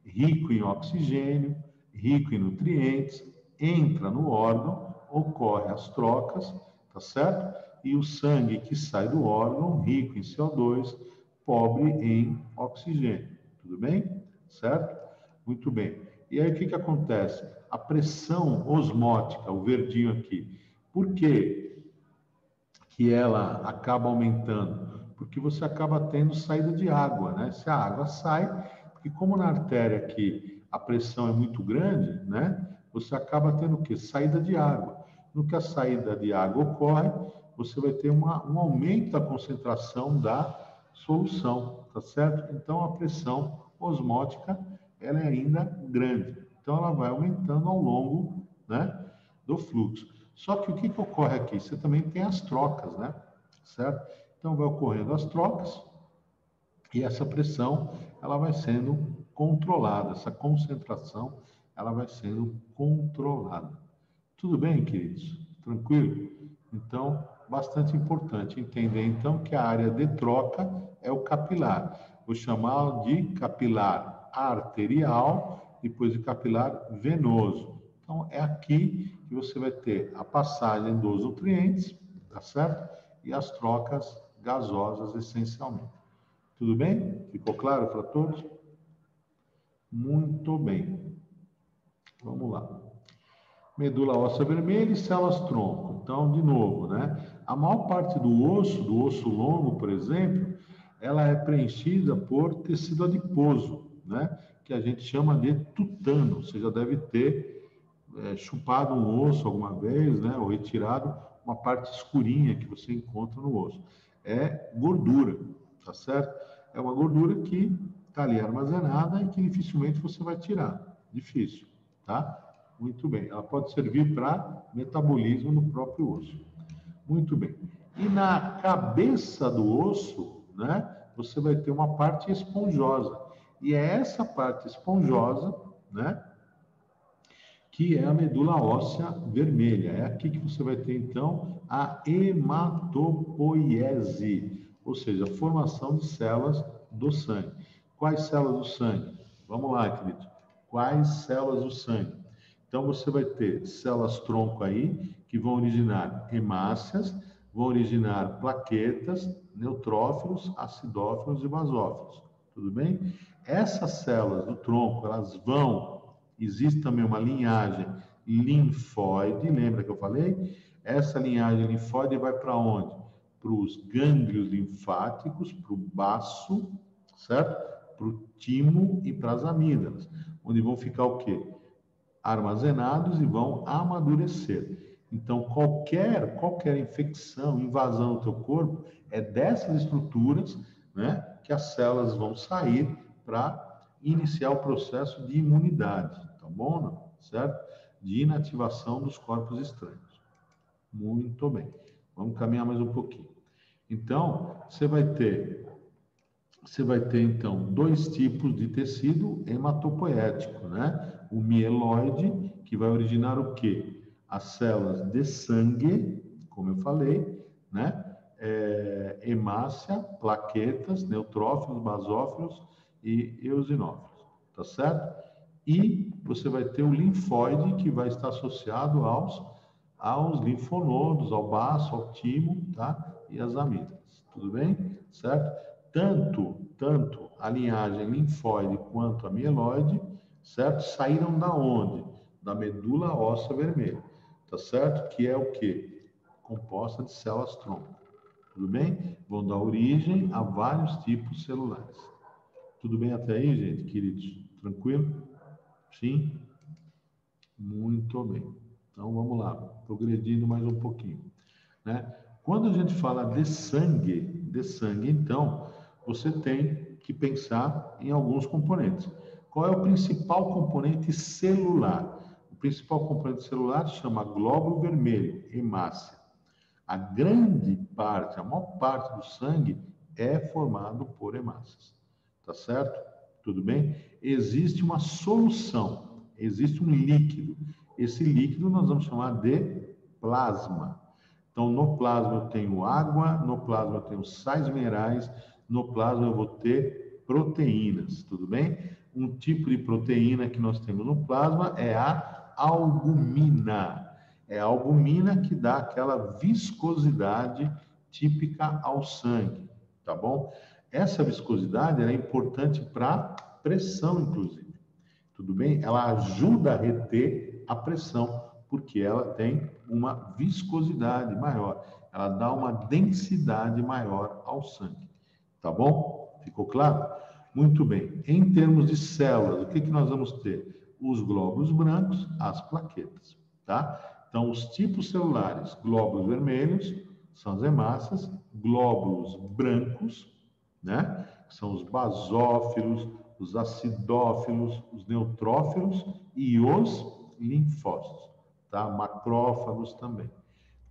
rico em oxigênio, rico em nutrientes, entra no órgão, ocorre as trocas, tá certo? E o sangue que sai do órgão, rico em CO2, pobre em oxigênio. Tudo bem? Certo? Muito bem. E aí o que acontece? A pressão osmótica, o verdinho aqui, por que ela acaba aumentando? Porque você acaba tendo saída de água, né? Se a água sai, porque como na artéria aqui a pressão é muito grande, né? Você acaba tendo o quê? Saída de água. No que a saída de água ocorre, você vai ter um aumento da concentração da solução, tá certo? Então, a pressão osmótica, ela é ainda grande. Então, ela vai aumentando ao longo, né, do fluxo. Só que o que ocorre aqui? Você também tem as trocas, né? Certo? Então, vai ocorrendo as trocas e essa pressão, ela vai sendo controlada, essa concentração, ela vai sendo controlada. Tudo bem, queridos? Tranquilo? Então, bastante importante entender, então, que a área de troca é o capilar. Vou chamar de capilar arterial, depois de capilar venoso. Então, é aqui que você vai ter a passagem dos nutrientes, tá certo? E as trocas gasosas, essencialmente. Tudo bem? Ficou claro para todos? Muito bem. Vamos lá. Medula óssea vermelha e células-tronco. Então, de novo, né? A maior parte do osso longo, por exemplo, ela é preenchida por tecido adiposo, né? Que a gente chama de tutano. Você já deve ter chupado um osso alguma vez, né? Ou retirado uma parte escurinha que você encontra no osso. É gordura, tá certo? É uma gordura que está ali armazenada e que dificilmente você vai tirar. Difícil, tá? Muito bem. Ela pode servir para metabolismo no próprio osso. Muito bem. E na cabeça do osso, né? Você vai ter uma parte esponjosa. E é essa parte esponjosa, né? Que é a medula óssea vermelha. É aqui que você vai ter, então, a hematopoiese, ou seja, a formação de células do sangue. Quais células do sangue? Vamos lá, querido. Quais células do sangue? Então, você vai ter células tronco aí, que vão originar hemácias, vão originar plaquetas, neutrófilos, acidófilos e basófilos. Tudo bem? Essas células do tronco, elas vão... Existe também uma linhagem linfóide, lembra que eu falei? Essa linhagem linfóide vai para onde? Para os gânglios linfáticos, para o baço, certo? Para o timo e para as amígdalas, onde vão ficar o quê? Armazenados e vão amadurecer. Então, qualquer infecção, invasão do teu corpo, é dessas estruturas, né, que as células vão sair para iniciar o processo de imunidade, tá bom? Não? Certo? De inativação dos corpos estranhos. Muito bem. Vamos caminhar mais um pouquinho. Então, você vai ter então dois tipos de tecido hematopoético, né? O mieloide, que vai originar o quê? As células de sangue, como eu falei, né? Hemácia, plaquetas, neutrófilos, basófilos e eosinófilos, tá certo? E você vai ter o linfóide, que vai estar associado aos linfonodos, ao baço, ao timo, tá? E às amígdalas, tudo bem? Certo? Tanto a linhagem linfóide quanto a mieloide, certo? Saíram da onde? Da medula óssea vermelha, tá certo? Que é o quê? Composta de células tronco, tudo bem? Vão dar origem a vários tipos celulares. Tudo bem até aí, gente, queridos? Tranquilo? Sim? Muito bem. Então, vamos lá, progredindo mais um pouquinho, né? Quando a gente fala de sangue, então, você tem que pensar em alguns componentes. Qual é o principal componente celular? O principal componente celular chama glóbulo vermelho, hemácia. A grande parte, a maior parte do sangue é formado por hemácias. Tá certo? Tudo bem? Existe uma solução, existe um líquido. Esse líquido nós vamos chamar de plasma. Então, no plasma eu tenho água, no plasma eu tenho sais minerais, no plasma eu vou ter proteínas, tudo bem? Um tipo de proteína que nós temos no plasma é a albumina. É a albumina que dá aquela viscosidade típica ao sangue, tá bom? Essa viscosidade é importante para pressão, inclusive. Tudo bem? Ela ajuda a reter a pressão, porque ela tem uma viscosidade maior. Ela dá uma densidade maior ao sangue. Tá bom? Ficou claro? Muito bem. Em termos de células, o que nós vamos ter? Os glóbulos brancos, as plaquetas. Tá? Então, os tipos celulares, glóbulos vermelhos, são as hemácias, glóbulos brancos, né? São os basófilos, os acidófilos, os neutrófilos e os linfócitos, tá? Macrófagos também,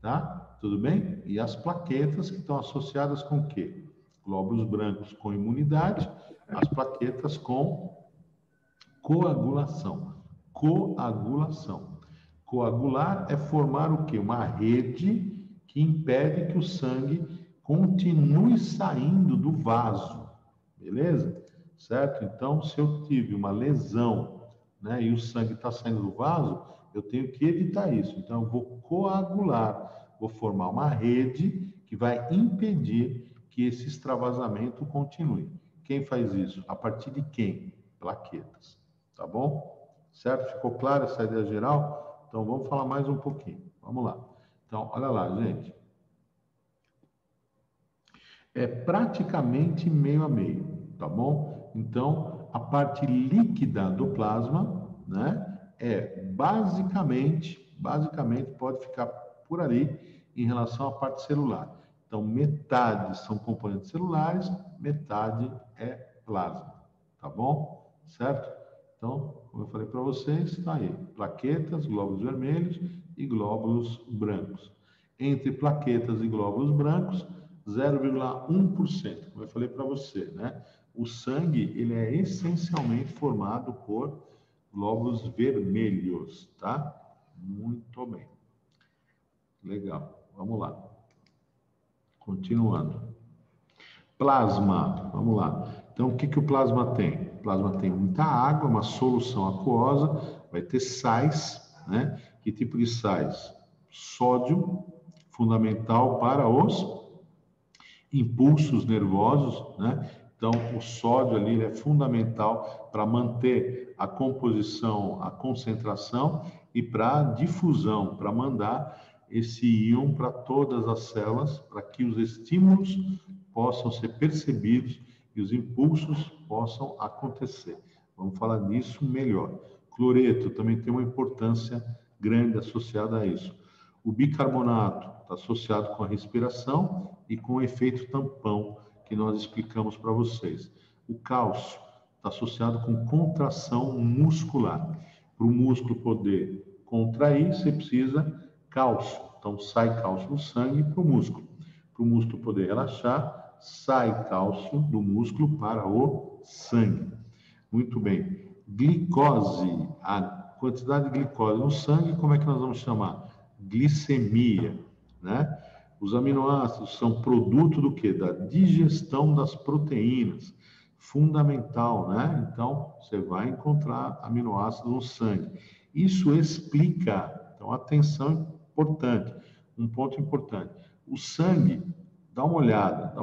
tá? Tudo bem? E as plaquetas que estão associadas com o quê? Glóbulos brancos com imunidade, as plaquetas com coagulação. Coagular é formar o quê? Uma rede que impede que o sangue continue saindo do vaso, beleza? Certo? Então, se eu tive uma lesão, né, e o sangue está saindo do vaso, eu tenho que evitar isso. Então, eu vou coagular, vou formar uma rede que vai impedir que esse extravasamento continue. Quem faz isso? A partir de quem? Plaquetas, tá bom? Certo? Ficou claro essa ideia geral? Então, vamos falar mais um pouquinho. Vamos lá. Então, olha lá, gente. É praticamente meio a meio, tá bom? Então, a parte líquida do plasma, né, basicamente pode ficar por ali em relação à parte celular. Então, metade são componentes celulares, metade é plasma, tá bom? Certo? Então, como eu falei para vocês, está aí, plaquetas, glóbulos vermelhos e glóbulos brancos. Entre plaquetas e glóbulos brancos, 0,1%, como eu falei para você, né? O sangue, ele é essencialmente formado por glóbulos vermelhos, tá? Muito bem. Legal, vamos lá. Continuando. Plasma, vamos lá. Então, o que o plasma tem? O plasma tem muita água, uma solução aquosa, vai ter sais, né? Que tipo de sais? Sódio, fundamental para os impulsos nervosos, né? Então, o sódio ali ele é fundamental para manter a composição, a concentração e para a difusão, para mandar esse íon para todas as células, para que os estímulos possam ser percebidos e os impulsos possam acontecer. Vamos falar nisso melhor. Cloreto também tem uma importância grande associada a isso. O bicarbonato está associado com a respiração e com o efeito tampão, que nós explicamos para vocês. O cálcio está associado com contração muscular. Para o músculo poder contrair, você precisa cálcio. Então, sai cálcio do sangue para o músculo. Para o músculo poder relaxar, sai cálcio do músculo para o sangue. Muito bem. Glicose, a quantidade de glicose no sangue, como é que nós vamos chamar? Glicemia, né? Os aminoácidos são produto do quê? Da digestão das proteínas. Fundamental, né? Então, você vai encontrar aminoácidos no sangue. Isso explica, então, atenção importante, um ponto importante. O sangue, dá uma olhada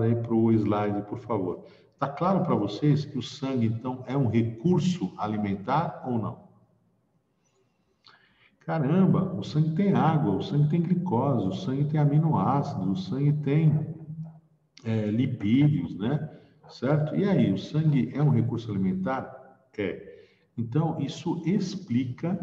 aí para o slide, por favor. Está claro para vocês que o sangue, então, é um recurso alimentar ou não? Caramba, o sangue tem água, o sangue tem glicose, o sangue tem aminoácidos, o sangue tem lipídios, né? Certo? E aí, o sangue é um recurso alimentar? É. Então, isso explica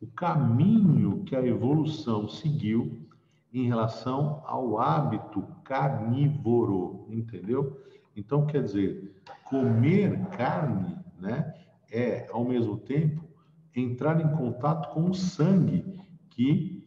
o caminho que a evolução seguiu em relação ao hábito carnívoro, entendeu? Então, quer dizer, comer carne, né, é, ao mesmo tempo, entrar em contato com o sangue que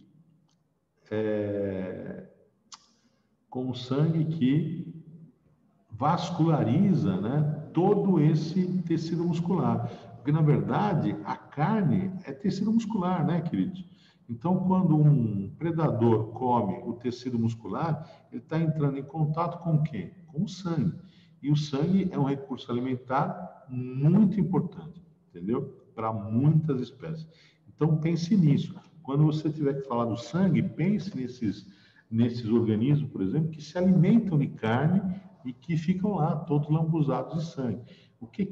vasculariza, né, todo esse tecido muscular. Porque, na verdade, a carne é tecido muscular, né, queridos? Então, quando um predador come o tecido muscular, ele está entrando em contato com quem? Com o sangue. E o sangue é um recurso alimentar muito importante, entendeu? Para muitas espécies. Então, pense nisso. Quando você tiver que falar do sangue, pense nesses organismos, por exemplo, que se alimentam de carne e que ficam lá, todos lambuzados de sangue. O que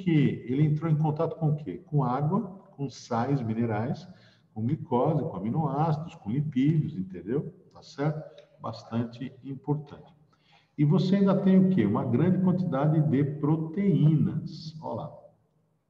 ele entrou em contato com o quê? Com água, com sais minerais, com glicose, com aminoácidos, com lipídios, entendeu? Tá certo? Bastante importante. E você ainda tem o quê? Uma grande quantidade de proteínas. Olha lá,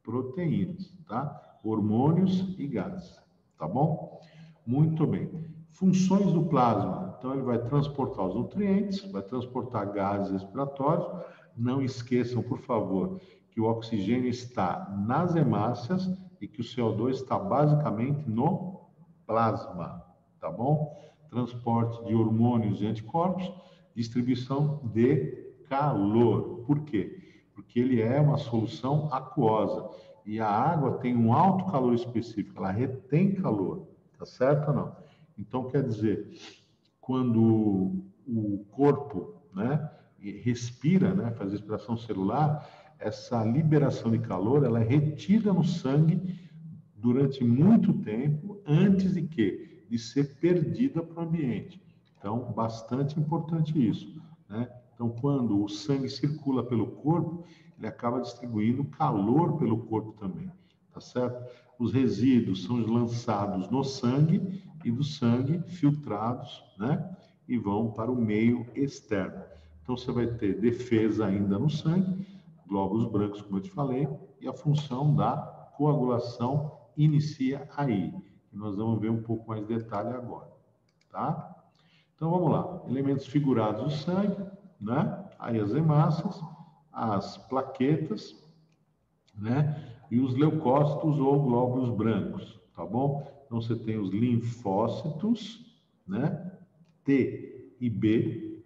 proteínas, tá? Hormônios e gases, tá bom? Muito bem. Funções do plasma. Então, ele vai transportar os nutrientes, vai transportar gases respiratórios. Não esqueçam, por favor, que o oxigênio está nas hemácias e que o CO2 está basicamente no plasma, tá bom? Transporte de hormônios e anticorpos, distribuição de calor. Por quê? Porque ele é uma solução aquosa e a água tem um alto calor específico, ela retém calor, tá certo ou não? Então, quer dizer, quando o corpo, né, respira, né, faz respiração celular, essa liberação de calor, ela é retida no sangue durante muito tempo, antes de quê? De ser perdida para o ambiente. Então, bastante importante isso, né? Então, quando o sangue circula pelo corpo, ele acaba distribuindo calor pelo corpo também, tá certo? Os resíduos são lançados no sangue e do sangue filtrados, né? E vão para o meio externo. Então, você vai ter defesa ainda no sangue, glóbulos brancos, como eu te falei, e a função da coagulação inicia aí. E nós vamos ver um pouco mais detalhe agora, tá? Então, vamos lá. Elementos figurados do sangue, né? Aí as hemácias, as plaquetas, né? E os leucócitos ou glóbulos brancos, tá bom? Então, você tem os linfócitos, né? T e B,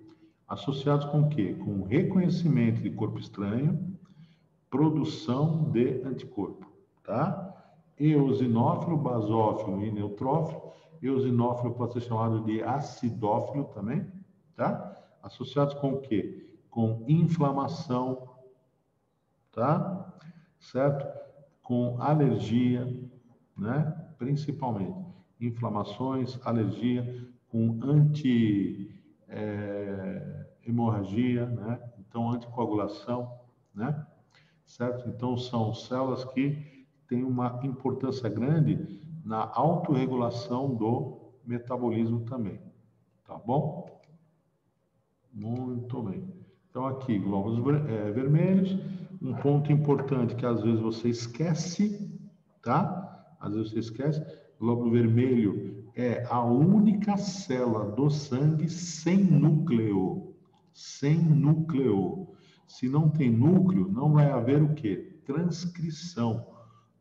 associados com o quê? Com o reconhecimento de corpo estranho, produção de anticorpo, tá? Eosinófilo, basófilo e neutrófilo. Eosinófilo pode ser chamado de acidófilo também, tá? Associados com o quê? Com inflamação, tá? Certo? Com alergia, né? Principalmente. Inflamações, alergia, com hemorragia, né? Então, anticoagulação, né? Certo? Então, são células que têm uma importância grande na autorregulação do metabolismo também, tá bom? Muito bem. Então, aqui, glóbulos vermelhos, um ponto importante que às vezes você esquece, tá? Às vezes você esquece, glóbulo vermelho é a única célula do sangue sem núcleo. Sem núcleo. Se não tem núcleo, não vai haver o quê? Transcrição.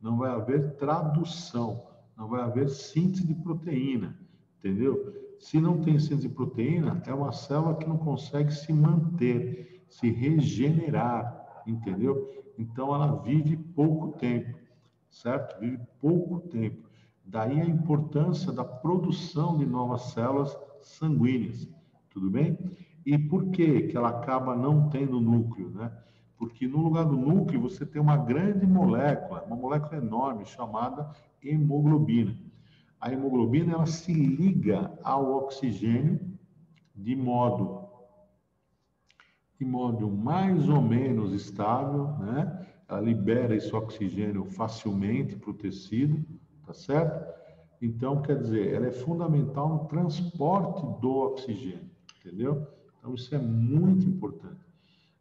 Não vai haver tradução. Não vai haver síntese de proteína. Entendeu? Se não tem síntese de proteína, é uma célula que não consegue se manter, se regenerar. Entendeu? Então, ela vive pouco tempo. Certo? Vive pouco tempo. Daí a importância da produção de novas células sanguíneas. Tudo bem? E por que ela acaba não tendo núcleo, né? Porque no lugar do núcleo você tem uma grande molécula, uma molécula enorme chamada hemoglobina. A hemoglobina ela se liga ao oxigênio de modo mais ou menos estável, né? Ela libera esse oxigênio facilmente para o tecido, tá certo? Então, quer dizer, ela é fundamental no transporte do oxigênio, entendeu? Então, isso é muito importante.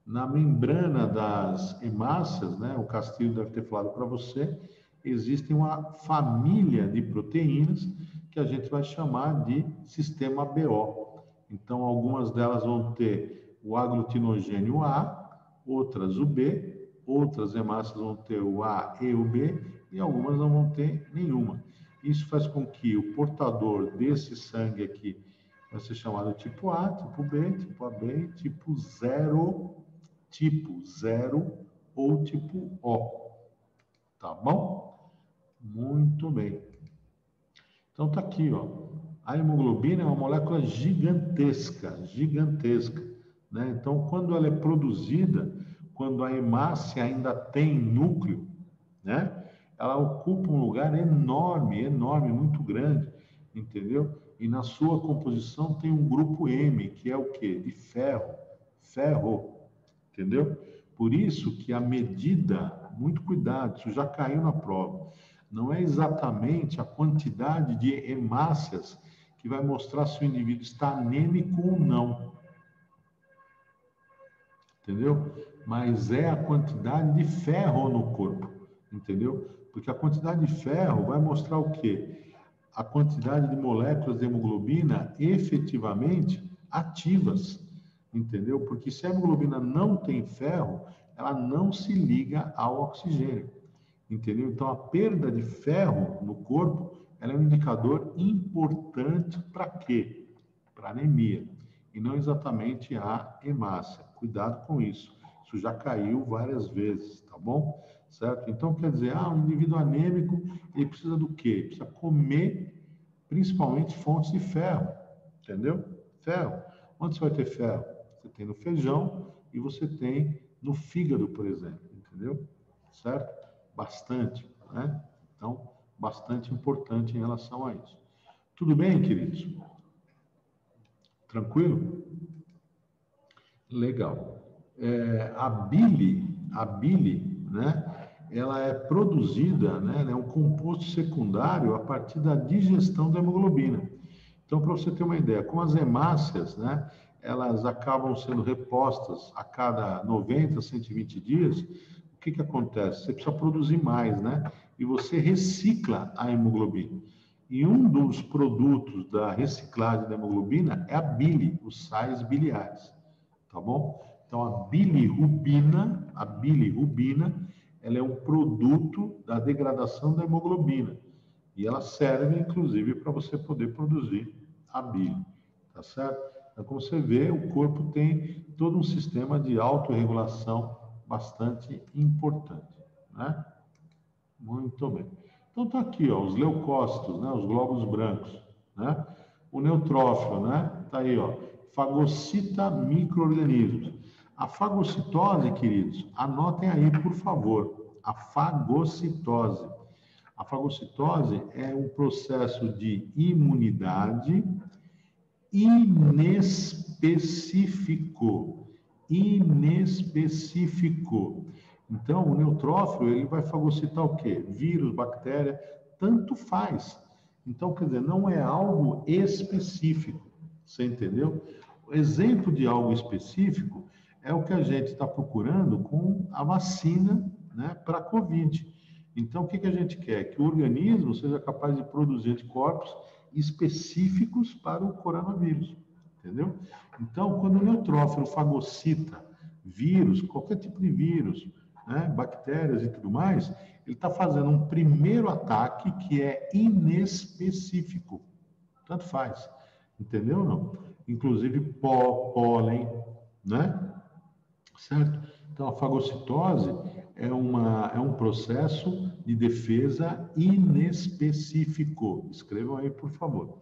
Na membrana das hemácias, né, o Castilho deve ter falado para você, existe uma família de proteínas que a gente vai chamar de sistema BO. Então, algumas delas vão ter o aglutinogênio A, outras o B, outras hemácias vão ter o A e o B, e algumas não vão ter nenhuma. Isso faz com que o portador desse sangue aqui vai ser chamado tipo A, tipo B, tipo AB, tipo 0 ou tipo O. Tá bom? Muito bem. Então tá aqui, ó. A hemoglobina é uma molécula gigantesca, né? Então, quando ela é produzida, quando a hemácia ainda tem núcleo, né? Ela ocupa um lugar enorme, muito grande, entendeu? E na sua composição tem um grupo M, que é o quê? De ferro, entendeu? Por isso que a medida, muito cuidado, isso já caiu na prova, não é exatamente a quantidade de hemácias que vai mostrar se o indivíduo está anêmico ou não, entendeu? Mas é a quantidade de ferro no corpo, entendeu? Porque a quantidade de ferro vai mostrar o quê? A quantidade de moléculas de hemoglobina efetivamente ativas, entendeu? Porque se a hemoglobina não tem ferro, ela não se liga ao oxigênio, entendeu? Então, a perda de ferro no corpo, ela é um indicador importante para quê? Para anemia, e não exatamente a hemácia. Cuidado com isso. Isso já caiu várias vezes, tá bom? Certo? Então, quer dizer, um indivíduo anêmico, ele precisa do quê? Precisa comer, principalmente, fontes de ferro, entendeu? Ferro. Onde você vai ter ferro? Você tem no feijão e você tem no fígado, por exemplo, entendeu? Certo? Bastante, né? Então, bastante importante em relação a isso. Tudo bem, queridos? Tranquilo? Legal. A bile, né? Ela é produzida, né? É um composto secundário a partir da digestão da hemoglobina. Então, para você ter uma ideia, como as hemácias, né? Elas acabam sendo repostas a cada 90, 120 dias, o que que acontece? Você precisa produzir mais, né? E você recicla a hemoglobina. E um dos produtos da reciclagem da hemoglobina é a bile, os sais biliares, tá bom? Então, a bilirrubina, ela é um produto da degradação da hemoglobina. E ela serve, inclusive, para você poder produzir a bile, tá certo? Então, como você vê, o corpo tem todo um sistema de autorregulação bastante importante, né? Muito bem. Então, tá aqui, ó, os leucócitos, né? Os glóbulos brancos, né? O neutrófilo, né? Tá aí, ó, fagocita micro-organismos. A fagocitose, queridos, anotem aí, por favor, a fagocitose. A fagocitose é um processo de imunidade inespecífico. Então, o neutrófilo, ele vai fagocitar o quê? Vírus, bactéria, tanto faz. Então, quer dizer, não é algo específico. Você entendeu? O exemplo de algo específico é o que a gente está procurando com a vacina, né, para a Covid. Então, o que a gente quer? Que o organismo seja capaz de produzir anticorpos específicos para o coronavírus, entendeu? Então, quando o neutrófilo fagocita vírus, qualquer tipo de vírus, né, bactérias e tudo mais, ele está fazendo um primeiro ataque que é inespecífico. Tanto faz. Entendeu ou não? Inclusive pólen, né? Certo? Então, a fagocitose é um processo de defesa inespecífico. Escrevam aí, por favor.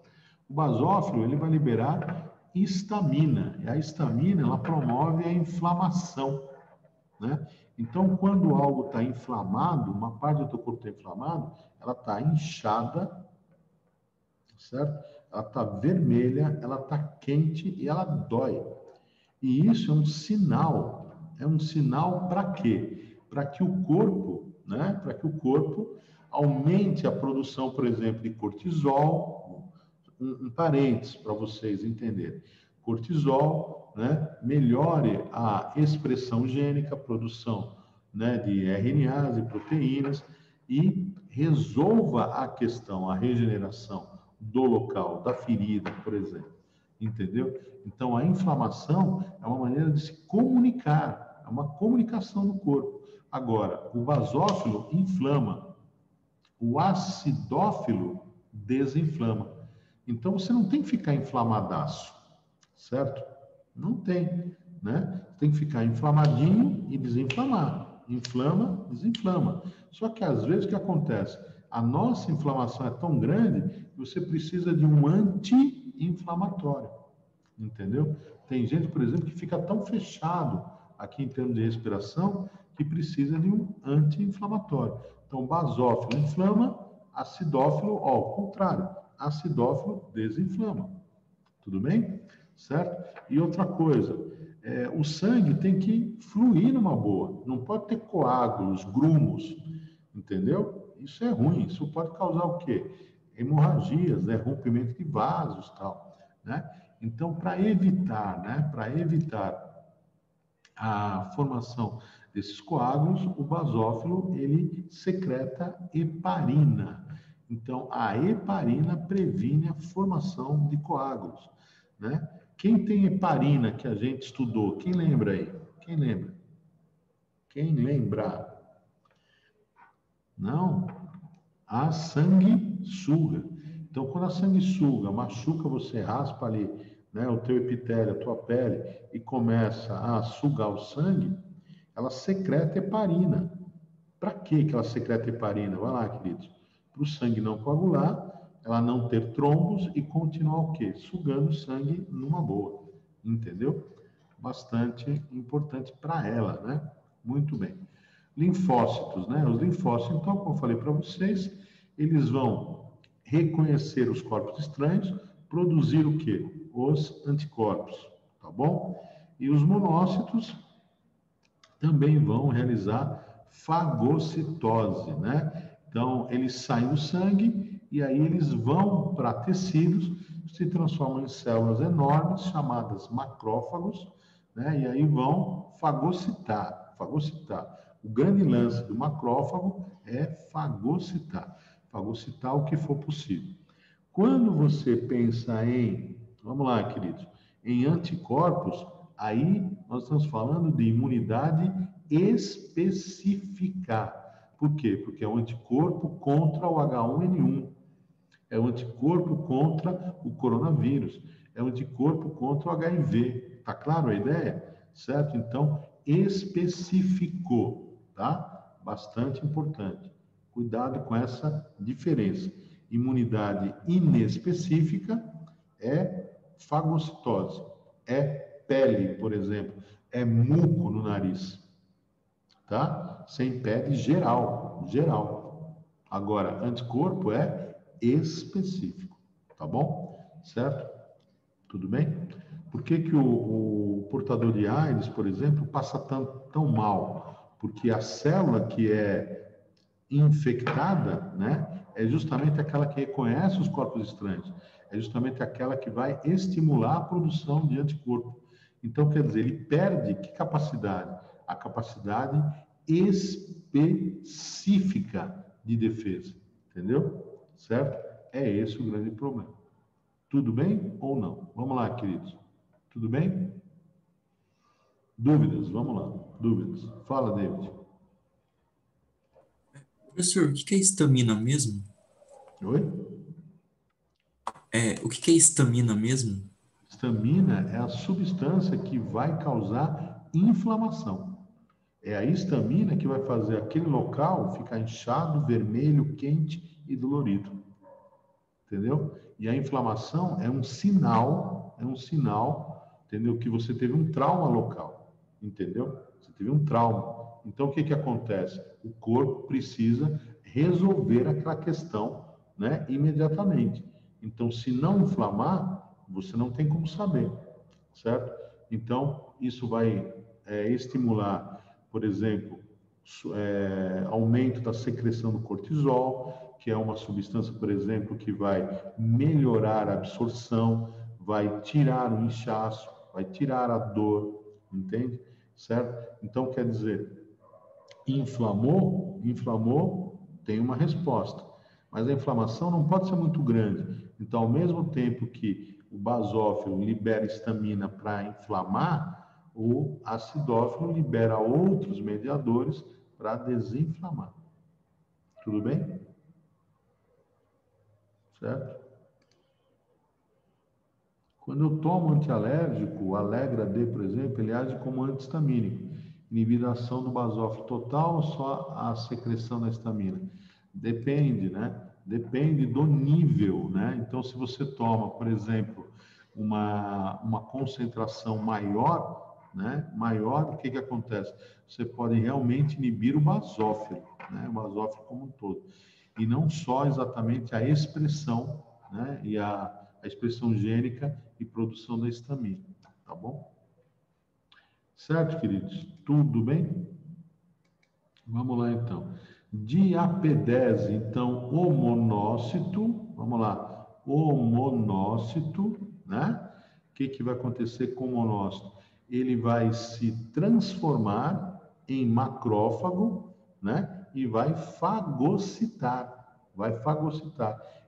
O basófilo, ele vai liberar histamina. E a histamina, ela promove a inflamação, né? Então, quando algo está inflamado, uma parte do teu corpo está inflamado, ela está inchada, certo? Ela está vermelha, ela está quente e ela dói. E isso é um sinal. É um sinal para quê? Para que o corpo, né? Para que o corpo aumente a produção, por exemplo, de cortisol. Um parênteses para vocês entenderem. Cortisol, né? Melhore a expressão gênica, a produção, né, de RNAs e proteínas e resolva a questão, a regeneração do local, da ferida, por exemplo. Entendeu? Então, a inflamação é uma maneira de se comunicar, é uma comunicação no corpo. Agora, o basófilo inflama, o acidófilo desinflama. Então, você não tem que ficar inflamadaço, certo? Não tem, né? Tem que ficar inflamadinho e desinflamar. Inflama, desinflama. Só que, às vezes, o que acontece? A nossa inflamação é tão grande que você precisa de um anti-inflamatório, entendeu? Tem gente, por exemplo, que fica tão fechado aqui em termos de respiração que precisa de um anti-inflamatório. Então, basófilo inflama, acidófilo, ó, ao contrário, acidófilo desinflama. Tudo bem? Certo? E outra coisa, o sangue tem que fluir numa boa, não pode ter coágulos, grumos, entendeu? Isso é ruim, isso pode causar o quê? Hemorragias, né? Rompimento de vasos, tal, né? Então, para evitar, né? Para evitar a formação desses coágulos, o basófilo, ele secreta heparina. Então, a heparina previne a formação de coágulos, né? Quem tem heparina que a gente estudou? Quem lembra aí? Quem lembra? Quem lembra? Não? A sanguessuga. Então, quando a sanguessuga machuca, você raspa ali, né, o teu epitélio, a tua pele, e começa a sugar o sangue, ela secreta heparina. Para que ela secreta heparina? Vai lá, queridos. Para o sangue não coagular, ela não ter trombos e continuar o quê? Sugando sangue numa boa. Entendeu? Bastante importante para ela, né? Muito bem. Linfócitos, né? Os linfócitos, então, como eu falei para vocês, eles vão reconhecer os corpos estranhos, produzir o quê? Os anticorpos, tá bom? E os monócitos também vão realizar fagocitose, né? Então, eles saem do sangue e aí eles vão para tecidos, se transformam em células enormes, chamadas macrófagos, né? E aí vão fagocitar. O grande lance do macrófago é fagocitar. Fagocitar o que for possível. Quando você pensa em, vamos lá, queridos, em anticorpos, aí nós estamos falando de imunidade específica. Por quê? Porque é um anticorpo contra o H1N1, é um anticorpo contra o coronavírus, é um anticorpo contra o HIV. Tá claro a ideia? Certo? Então, específico, tá? Bastante importante. Cuidado com essa diferença. Imunidade inespecífica é fagocitose, é pele, por exemplo, é muco no nariz, tá? Sem pele geral. Agora, anticorpo é específico, tá bom? Certo? Tudo bem? Por que que o portador de AIDS, por exemplo, passa tão mal? Porque a célula que é infectada, né, é justamente aquela que reconhece os corpos estranhos, é justamente aquela que vai estimular a produção de anticorpo. Então, quer dizer, ele perde que capacidade? A capacidade específica de defesa, entendeu? Certo? É esse o grande problema. Tudo bem ou não? Vamos lá, queridos. Tudo bem? Dúvidas? Vamos lá. Dúvidas. Fala, David. Professor, o que é estamina mesmo? Oi? O que é estamina mesmo? Histamina é a substância que vai causar inflamação. É a histamina que vai fazer aquele local ficar inchado, vermelho, quente e dolorido. Entendeu? E a inflamação é um sinal, entendeu? Que você teve um trauma local, entendeu? Você teve um trauma. Então, o que que acontece? O corpo precisa resolver aquela questão, né, imediatamente. Então, se não inflamar, você não tem como saber, certo? Então, isso vai estimular, por exemplo, aumento da secreção do cortisol, que é uma substância, por exemplo, que vai melhorar a absorção, vai tirar o inchaço, vai tirar a dor, entende? Certo? Então, quer dizer, inflamou, tem uma resposta. Mas a inflamação não pode ser muito grande. Então, ao mesmo tempo que o basófilo libera histamina para inflamar, o acidófilo libera outros mediadores para desinflamar. Tudo bem? Certo? Quando eu tomo antialérgico, o Allegra D, por exemplo, ele age como antihistamínico, inibindo a ação do basófilo total ou só a secreção da histamina? Depende, né? Depende do nível, né? Então, se você toma, por exemplo, uma concentração maior, né? Maior, o que que acontece? Você pode realmente inibir o basófilo, né? O basófilo como um todo. E não só exatamente a expressão, né? E a expressão gênica e produção da histamina, tá bom? Certo, queridos? Tudo bem? Vamos lá, então. Diapedese, então, o monócito, vamos lá, o monócito, né? O que que vai acontecer com o monócito? Ele vai se transformar em macrófago, né? E vai fagocitar,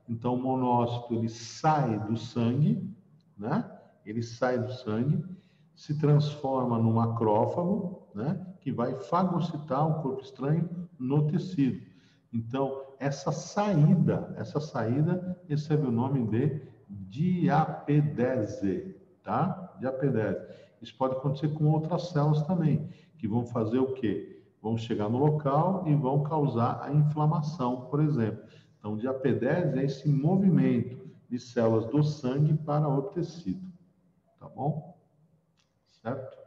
Então, o monócito, ele sai do sangue, né? Ele sai do sangue, se transforma no macrófago, né? Que vai fagocitar o corpo estranho no tecido. Então, essa saída recebe o nome de diapedese, tá? Diapedese. Isso pode acontecer com outras células também, que vão fazer o quê? Vão chegar no local e vão causar a inflamação, por exemplo. Então, diapedese é esse movimento de células do sangue para o tecido, tá bom? Certo?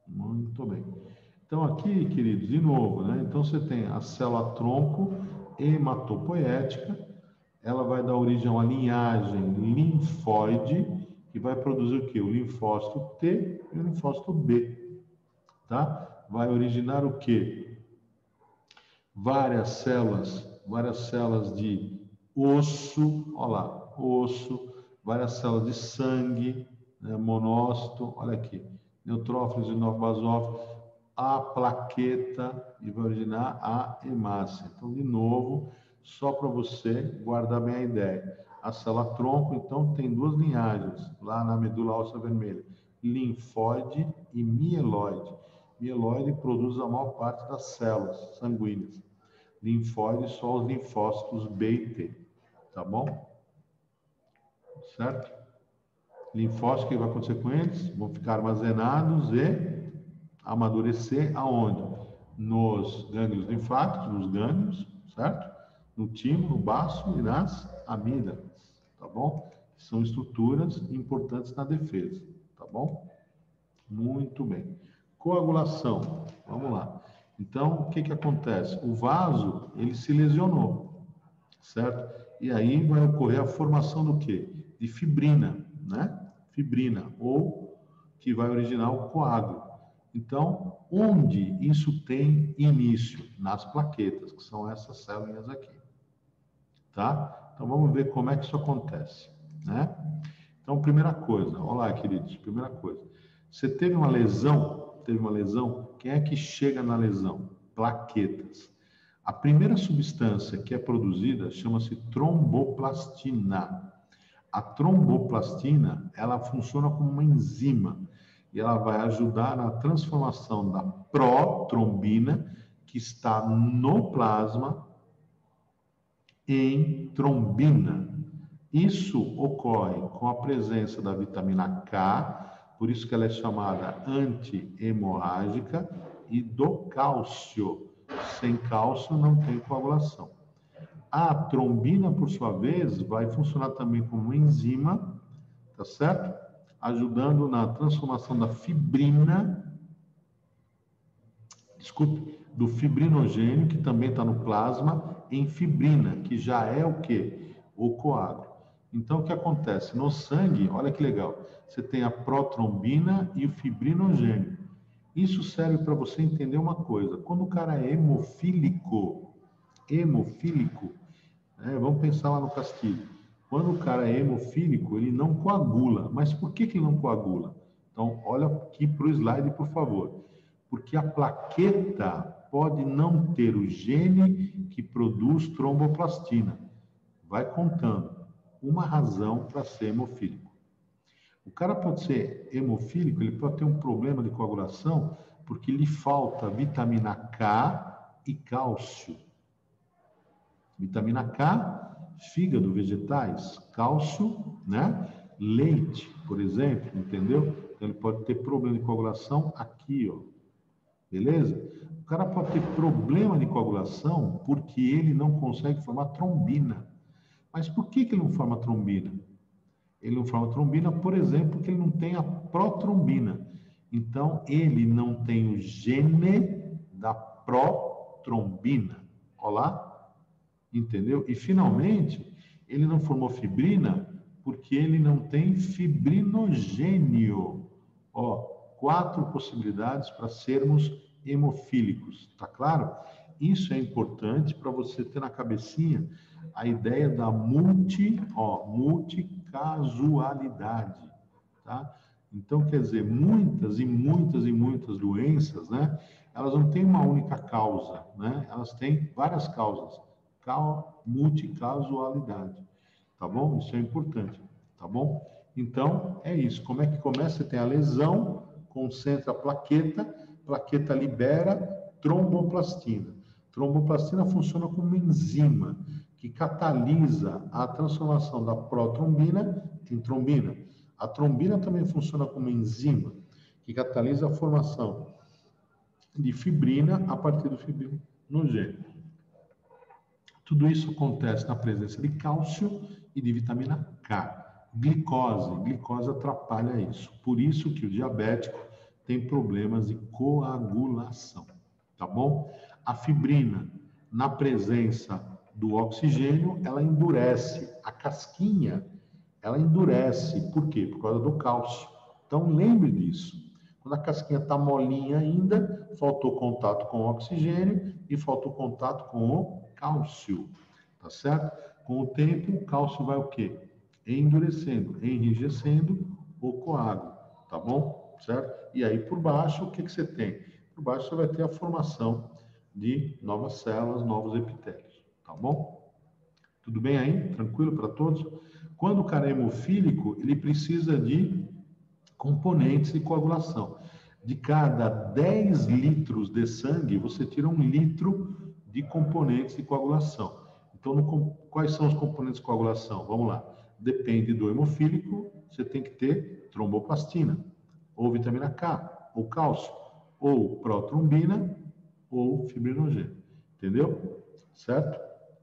Muito bem. Então, aqui, queridos, de novo, né? Então, você tem a célula tronco hematopoética, ela vai dar origem a uma linhagem linfóide, que vai produzir o quê? O linfócito T e o linfócito B, tá? Vai originar o quê? Várias células de osso, olha lá, osso, várias células de sangue, né? Monócito, olha aqui, neutrófilos e basófilos, a plaqueta e vai originar a hemácia. Então, de novo, só para você guardar bem a ideia. A célula tronco, então, tem duas linhagens lá na medula óssea vermelha: linfóide e mieloide. Mieloide produz a maior parte das células sanguíneas. Linfóide, só os linfócitos B e T. Tá bom? Certo? Linfócitos, o que vai acontecer com eles? Vão ficar armazenados e amadurecer aonde? Nos gânglios linfáticos, nos gânglios, certo? No timo, no baço e nas amígdalas, tá bom? São estruturas importantes na defesa, tá bom? Muito bem. Coagulação, vamos lá. Então, o que que acontece? O vaso, ele se lesionou, certo? E aí vai ocorrer a formação do quê? De fibrina, né? Fibrina, ou que vai originar o coágulo. Então, onde isso tem início? Nas plaquetas, que são essas células aqui. Tá? Então, vamos ver como é que isso acontece, né? Então, primeira coisa, olha lá, queridos, primeira coisa. Você teve uma lesão, quem é que chega na lesão? Plaquetas. A primeira substância que é produzida chama-se tromboplastina. A tromboplastina, ela funciona como uma enzima e ela vai ajudar na transformação da protrombina, que está no plasma, em trombina. Isso ocorre com a presença da vitamina K, por isso que ela é chamada anti-hemorrágica, e do cálcio. Sem cálcio não tem coagulação. A trombina, por sua vez, vai funcionar também como enzima, tá certo? Ajudando na transformação da fibrina, do fibrinogênio, que também está no plasma, em fibrina, que já é o quê? O coágulo. Então, o que acontece? No sangue, olha que legal, você tem a protrombina e o fibrinogênio. Isso serve para você entender uma coisa. Quando o cara é hemofílico, vamos pensar lá no Castilho. Quando o cara é hemofílico, ele não coagula. Mas por que ele não coagula? Então, olha aqui para o slide, por favor. Porque a plaqueta pode não ter o gene que produz tromboplastina. Vai contando. Uma razão para ser hemofílico. O cara pode ser hemofílico, ele pode ter um problema de coagulação porque lhe falta vitamina K e cálcio. Vitamina K, fígado, vegetais, cálcio, né? Leite, por exemplo, entendeu? Então, ele pode ter problema de coagulação aqui, ó. Beleza? O cara pode ter problema de coagulação porque ele não consegue formar trombina. Mas por que ele não forma trombina? Ele não forma trombina, por exemplo, porque ele não tem a protrombina. Então, ele não tem o gene da protrombina. Olha lá. Entendeu? E, finalmente, ele não formou fibrina porque ele não tem fibrinogênio. Ó, 4 possibilidades para sermos hemofílicos. Tá claro? Isso é importante para você ter na cabecinha a ideia da multicasualidade, tá? Então, quer dizer, muitas doenças, né? Elas não têm uma única causa, né? Elas têm várias causas. Multicasualidade, tá bom? Isso é importante, tá bom? Então, é isso. Como é que começa? Você tem a lesão, concentra a plaqueta libera tromboplastina. Tromboplastina funciona como uma enzima que catalisa a transformação da protrombina em trombina. A trombina também funciona como enzima que catalisa a formação de fibrina a partir do fibrinogênio. Tudo isso acontece na presença de cálcio e de vitamina K. Glicose atrapalha isso. Por isso que o diabético tem problemas de coagulação, tá bom? A fibrina, na presença do oxigênio, ela endurece. A casquinha, ela endurece. Por quê? Por causa do cálcio. Então, lembre disso. Quando a casquinha está molinha ainda, faltou contato com o oxigênio e faltou contato com o cálcio, tá certo? Com o tempo, o cálcio vai o quê? Endurecendo, enrijecendo o coágulo, tá bom? certo? E aí, por baixo, o que você tem? Por baixo, você vai ter a formação de novas células, novos epitélios, tá bom? Tudo bem aí? Tranquilo para todos? Quando o cara é hemofílico, ele precisa de componentes de coagulação. De cada 10 litros de sangue, você tira 1 litro de componentes de coagulação. Então, quais são os componentes de coagulação? Vamos lá. Depende do hemofílico, você tem que ter tromboplastina, ou vitamina K, ou cálcio, ou protrombina, ou fibrinogênio. Entendeu? Certo?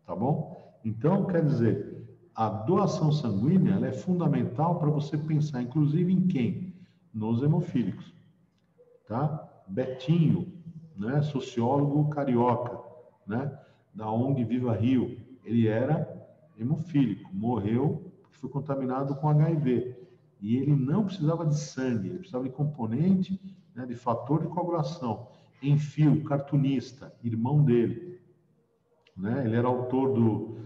Tá bom? Então, quer dizer, a doação sanguínea ela é fundamental para você pensar, inclusive, em quem? Nos hemofílicos. Tá? Betinho, né? Sociólogo carioca, né? Da ONG Viva Rio, ele era hemofílico, morreu porque foi contaminado com HIV. E ele não precisava de sangue, ele precisava de componente, né, de fator de coagulação. Enfio, cartunista, irmão dele, né? Ele era autor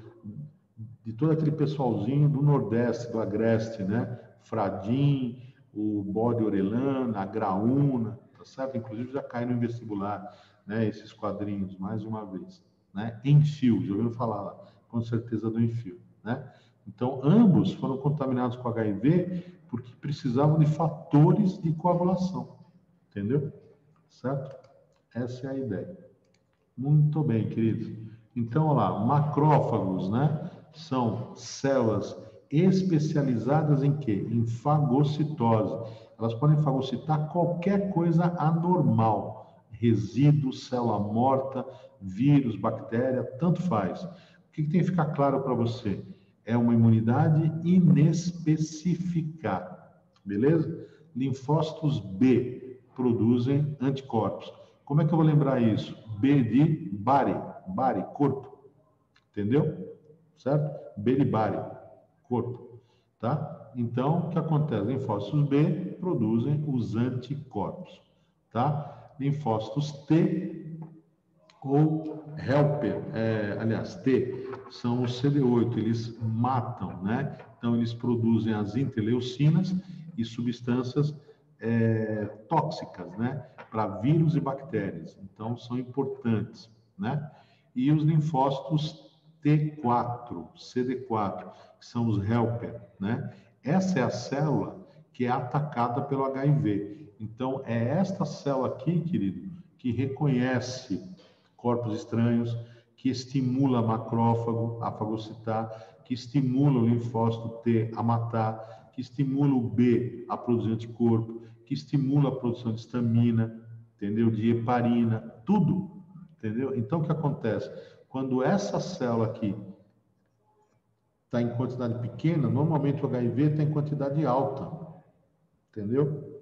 de todo aquele pessoalzinho do Nordeste, do Agreste, né? Fradim, o Bode Orelana, a Graúna, tá certo? Inclusive já cai no vestibular, né? Esses quadrinhos, mais uma vez, né? Enfio, já ouviram falar lá, com certeza do Enfio, né? Então, ambos foram contaminados com HIV porque precisavam de fatores de coagulação, entendeu? Certo? Essa é a ideia. Muito bem, queridos. Então, olha lá, macrófagos, né? São células especializadas em quê? Em fagocitose. Elas podem fagocitar qualquer coisa anormal. Resíduo, célula morta, vírus, bactéria, tanto faz. O que tem que ficar claro para você? É uma imunidade inespecífica. Beleza? Linfócitos B produzem anticorpos. Como é que eu vou lembrar isso? B de body, corpo. Entendeu? Certo? B de body, corpo. Tá? Então, o que acontece? Linfócitos B produzem os anticorpos. Tá? Linfócitos T ou helper, aliás, T, são os CD8, eles matam, né? Então, eles produzem as interleucinas e substâncias tóxicas, né? Para vírus e bactérias. Então, são importantes, né? E os linfócitos T4, CD4, que são os helper, né? Essa é a célula que é atacada pelo HIV. Então, é esta célula aqui, querido, que reconhece corpos estranhos, que estimula macrófago a fagocitar, que estimula o linfócito T a matar, que estimula o B a produzir anticorpo, que estimula a produção de histamina, entendeu? De heparina, tudo, entendeu? Então, o que acontece? Quando essa célula aqui está em quantidade pequena, normalmente o HIV está em quantidade alta, entendeu?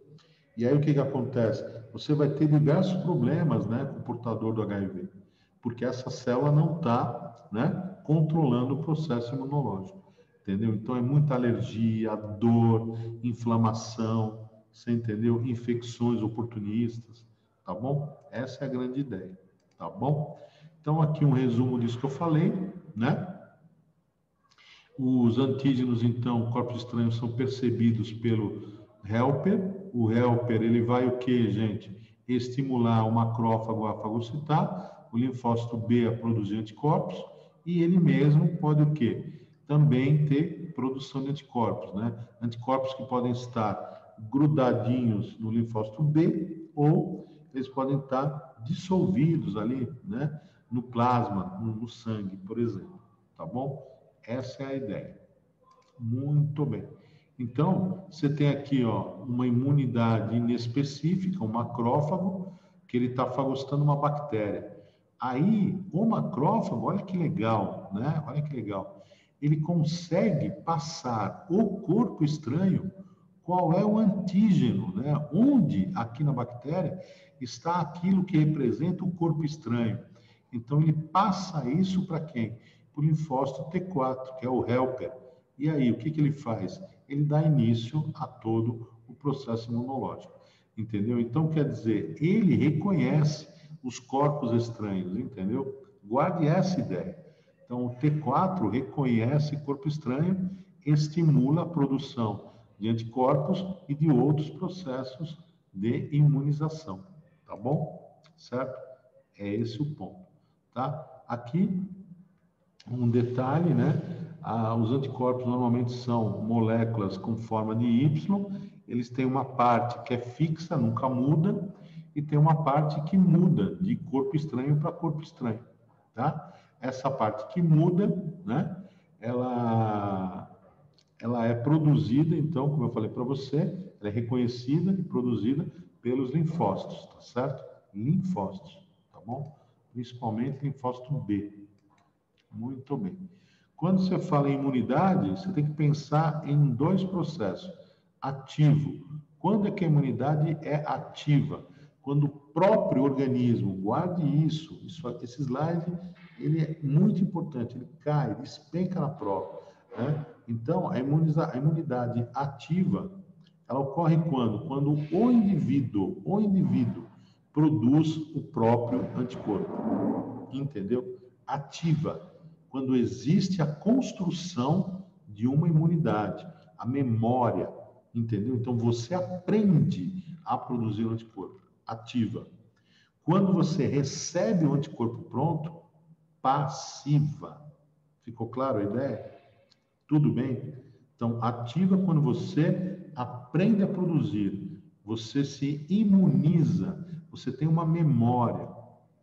E aí o que acontece? Você vai ter diversos problemas, né, com o portador do HIV, porque essa célula não está, né, controlando o processo imunológico, entendeu? Então é muita alergia, dor, inflamação, você entendeu? Infecções oportunistas, tá bom? Essa é a grande ideia, tá bom? Então aqui um resumo disso que eu falei, né? Os antígenos, então, corpos estranhos, são percebidos pelo helper. O helper, ele vai o quê, gente? Estimular o macrófago a fagocitar, o linfócito B a produzir anticorpos, e ele mesmo pode o quê? Também ter produção de anticorpos, né? Anticorpos que podem estar grudadinhos no linfócito B, ou eles podem estar dissolvidos ali, né? No plasma, no sangue, por exemplo, tá bom? Essa é a ideia. Muito bem. Então, você tem aqui, ó, uma imunidade inespecífica, um macrófago, que ele está fagocitando uma bactéria. Aí, o macrófago, olha que legal, né? Olha que legal. Ele consegue passar o corpo estranho, qual é o antígeno, né? Onde, aqui na bactéria, está aquilo que representa o corpo estranho. Então, ele passa isso para quem? Para o linfócito T4, que é o helper. E aí, o que ele faz? Ele dá início a todo o processo imunológico, entendeu? Então, quer dizer, ele reconhece os corpos estranhos, entendeu? Guarde essa ideia. Então, o T4 reconhece corpo estranho, estimula a produção de anticorpos e de outros processos de imunização, tá bom? Certo? É esse o ponto, tá? Aqui, um detalhe, né? Os anticorpos normalmente são moléculas com forma de Y, eles têm uma parte que é fixa, nunca muda, e tem uma parte que muda de corpo estranho para corpo estranho, tá? Essa parte que muda, né? Ela é produzida, então, como eu falei para você, ela é reconhecida e produzida pelos linfócitos, tá certo? Linfócitos, tá bom? Principalmente linfócito B. Muito bem. Quando você fala em imunidade, você tem que pensar em dois processos. Ativo. Quando é que a imunidade é ativa? Quando o próprio organismo, guarde isso, esse slide, ele é muito importante, ele cai, ele despenca na prova, né? Então, a imunidade ativa, ela ocorre quando? Quando o indivíduo produz o próprio anticorpo, entendeu? Ativa, quando existe a construção de uma imunidade, a memória, entendeu? Então, você aprende a produzir o anticorpo, ativa. Quando você recebe o anticorpo pronto, passiva. Ficou claro a ideia? Tudo bem? Então, ativa quando você aprende a produzir, você se imuniza, você tem uma memória,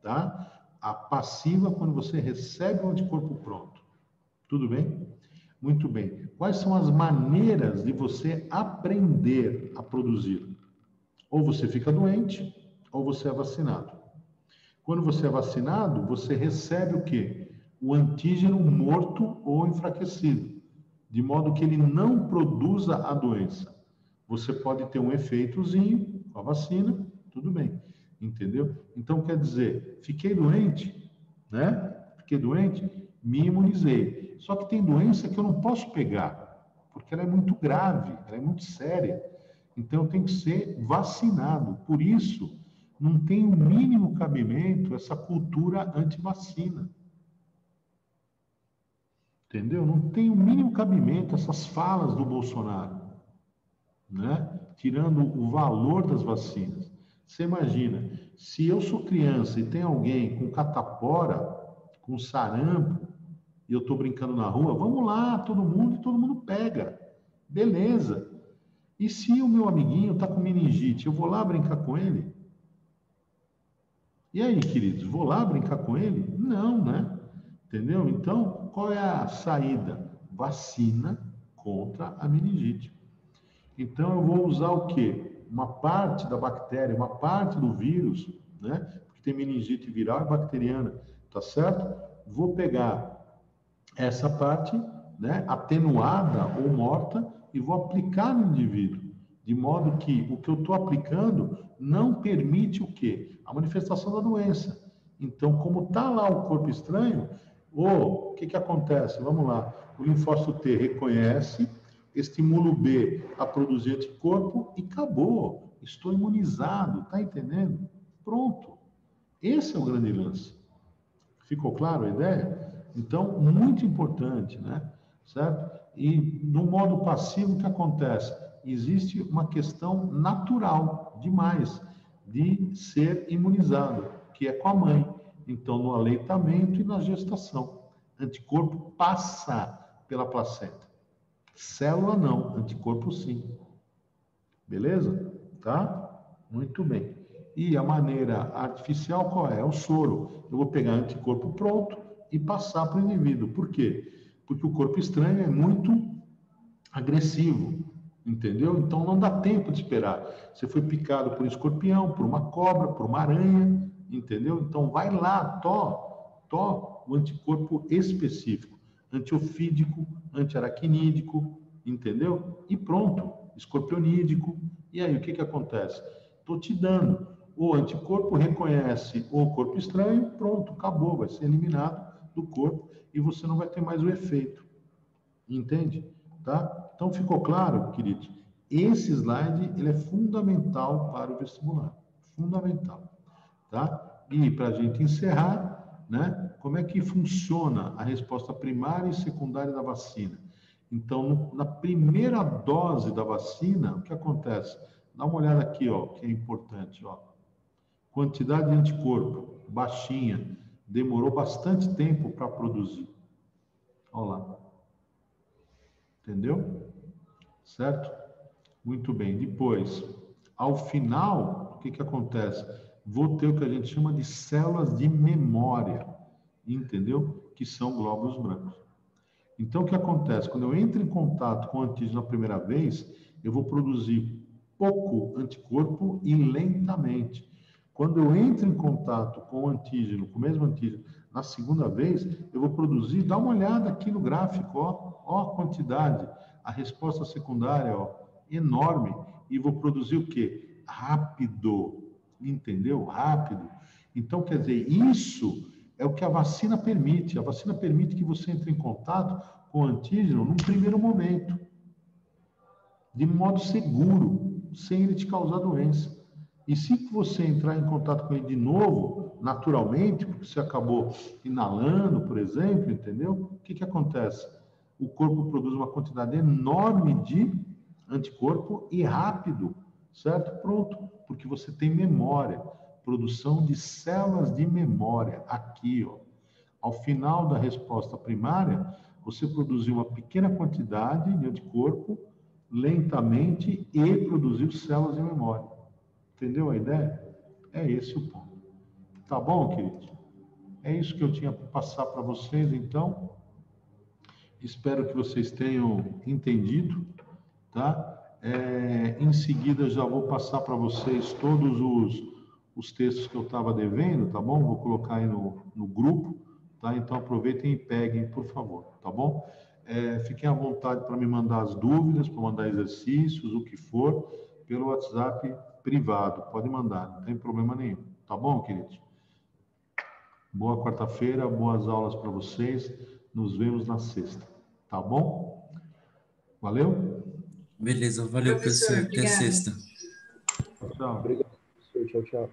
tá? A passiva quando você recebe o anticorpo pronto. Tudo bem? Muito bem. Quais são as maneiras de você aprender a produzir? Ou você fica doente, ou você é vacinado. Quando você é vacinado, você recebe o quê? O antígeno morto ou enfraquecido, de modo que ele não produza a doença. Você pode ter um efeitozinho com a vacina, tudo bem, entendeu? Então, quer dizer, fiquei doente, né? Fiquei doente, me imunizei. Só que tem doença que eu não posso pegar, porque ela é muito grave, ela é muito séria. Então, eu tenho que ser vacinado. Por isso, não tem o mínimo cabimento essa cultura anti-vacina. Entendeu? Não tem o mínimo cabimento essas falas do Bolsonaro, né? Tirando o valor das vacinas. Você imagina, se eu sou criança e tem alguém com catapora, com sarampo, e eu estou brincando na rua, vamos lá, todo mundo pega. Beleza. E se o meu amiguinho está com meningite, eu vou lá brincar com ele? E aí, queridos, vou lá brincar com ele? Não, né? Entendeu? Então, qual é a saída? Vacina contra a meningite. Então, eu vou usar o quê? Uma parte da bactéria, uma parte do vírus, né? Porque tem meningite viral e bacteriana, tá certo? Vou pegar essa parte, né, atenuada ou morta e vou aplicar no indivíduo, de modo que o que eu estou aplicando não permite o quê? A manifestação da doença. Então, como está lá o corpo estranho, o que acontece? Vamos lá, o linfócito T reconhece, estimula o B a produzir anticorpo e acabou. Estou imunizado, tá entendendo? Pronto. Esse é o grande lance. Ficou claro a ideia? Então, muito importante, né? Certo? E no modo passivo, o que acontece? Existe uma questão natural demais de ser imunizado, que é com a mãe. Então, no aleitamento e na gestação. Anticorpo passa pela placenta. Célula não, anticorpo sim. Beleza? Tá? Muito bem. E a maneira artificial qual é? É o soro. Eu vou pegar anticorpo pronto e passar para o indivíduo. Por quê? Porque o corpo estranho é muito agressivo, entendeu? Então não dá tempo de esperar. Você foi picado por um escorpião, por uma cobra, por uma aranha, entendeu? Então vai lá, o anticorpo específico, antiofídico, antiaracnídico, entendeu? E pronto, escorpionídico. E aí o que acontece? Estou te dando. O anticorpo reconhece o corpo estranho, pronto, acabou, vai ser eliminado do corpo e você não vai ter mais o efeito. Entende? Tá? Então ficou claro, queridos? Esse slide ele é fundamental para o vestibular. Fundamental. Tá? E para a gente encerrar, né? Como é que funciona a resposta primária e secundária da vacina? Então, na primeira dose da vacina, o que acontece? Dá uma olhada aqui, ó, que é importante, ó. Quantidade de anticorpo, baixinha, demorou bastante tempo para produzir. Olha lá. Entendeu? Certo? Muito bem. Depois, ao final, o que que acontece? Vou ter o que a gente chama de células de memória, entendeu? Que são glóbulos brancos. Então, o que acontece? Quando eu entro em contato com o antígeno a primeira vez, eu vou produzir pouco anticorpo e lentamente. Quando eu entro em contato com o antígeno, com o mesmo antígeno, na segunda vez, eu vou produzir, dá uma olhada aqui no gráfico, ó a quantidade, a resposta secundária, ó, enorme, e vou produzir o quê? Rápido, entendeu? Rápido. Então, quer dizer, isso é o que a vacina permite. A vacina permite que você entre em contato com o antígeno num primeiro momento, de modo seguro, sem ele te causar doença. E se você entrar em contato com ele de novo, naturalmente, porque você acabou inalando, por exemplo, entendeu? O que que acontece? O corpo produz uma quantidade enorme de anticorpo e rápido, certo? Pronto, porque você tem memória, produção de células de memória, aqui, ó. Ao final da resposta primária, você produziu uma pequena quantidade de anticorpo, lentamente, e produziu células de memória. Entendeu a ideia? É esse o ponto. Tá bom, queridos? É isso que eu tinha para passar para vocês, então. Espero que vocês tenham entendido, tá? Em seguida, já vou passar para vocês todos os textos que eu estava devendo, tá bom? Vou colocar aí no grupo, tá? Então, aproveitem e peguem, por favor, tá bom? Fiquem à vontade para me mandar as dúvidas, para mandar exercícios, o que for, pelo WhatsApp privado. Pode mandar, não tem problema nenhum. Tá bom, queridos? Boa quarta-feira, boas aulas para vocês. Nos vemos na sexta. Tá bom? Valeu? Beleza, valeu, Professor, professor. Até obrigada. sexta. Tchau. Obrigado, professor. Tchau, tchau.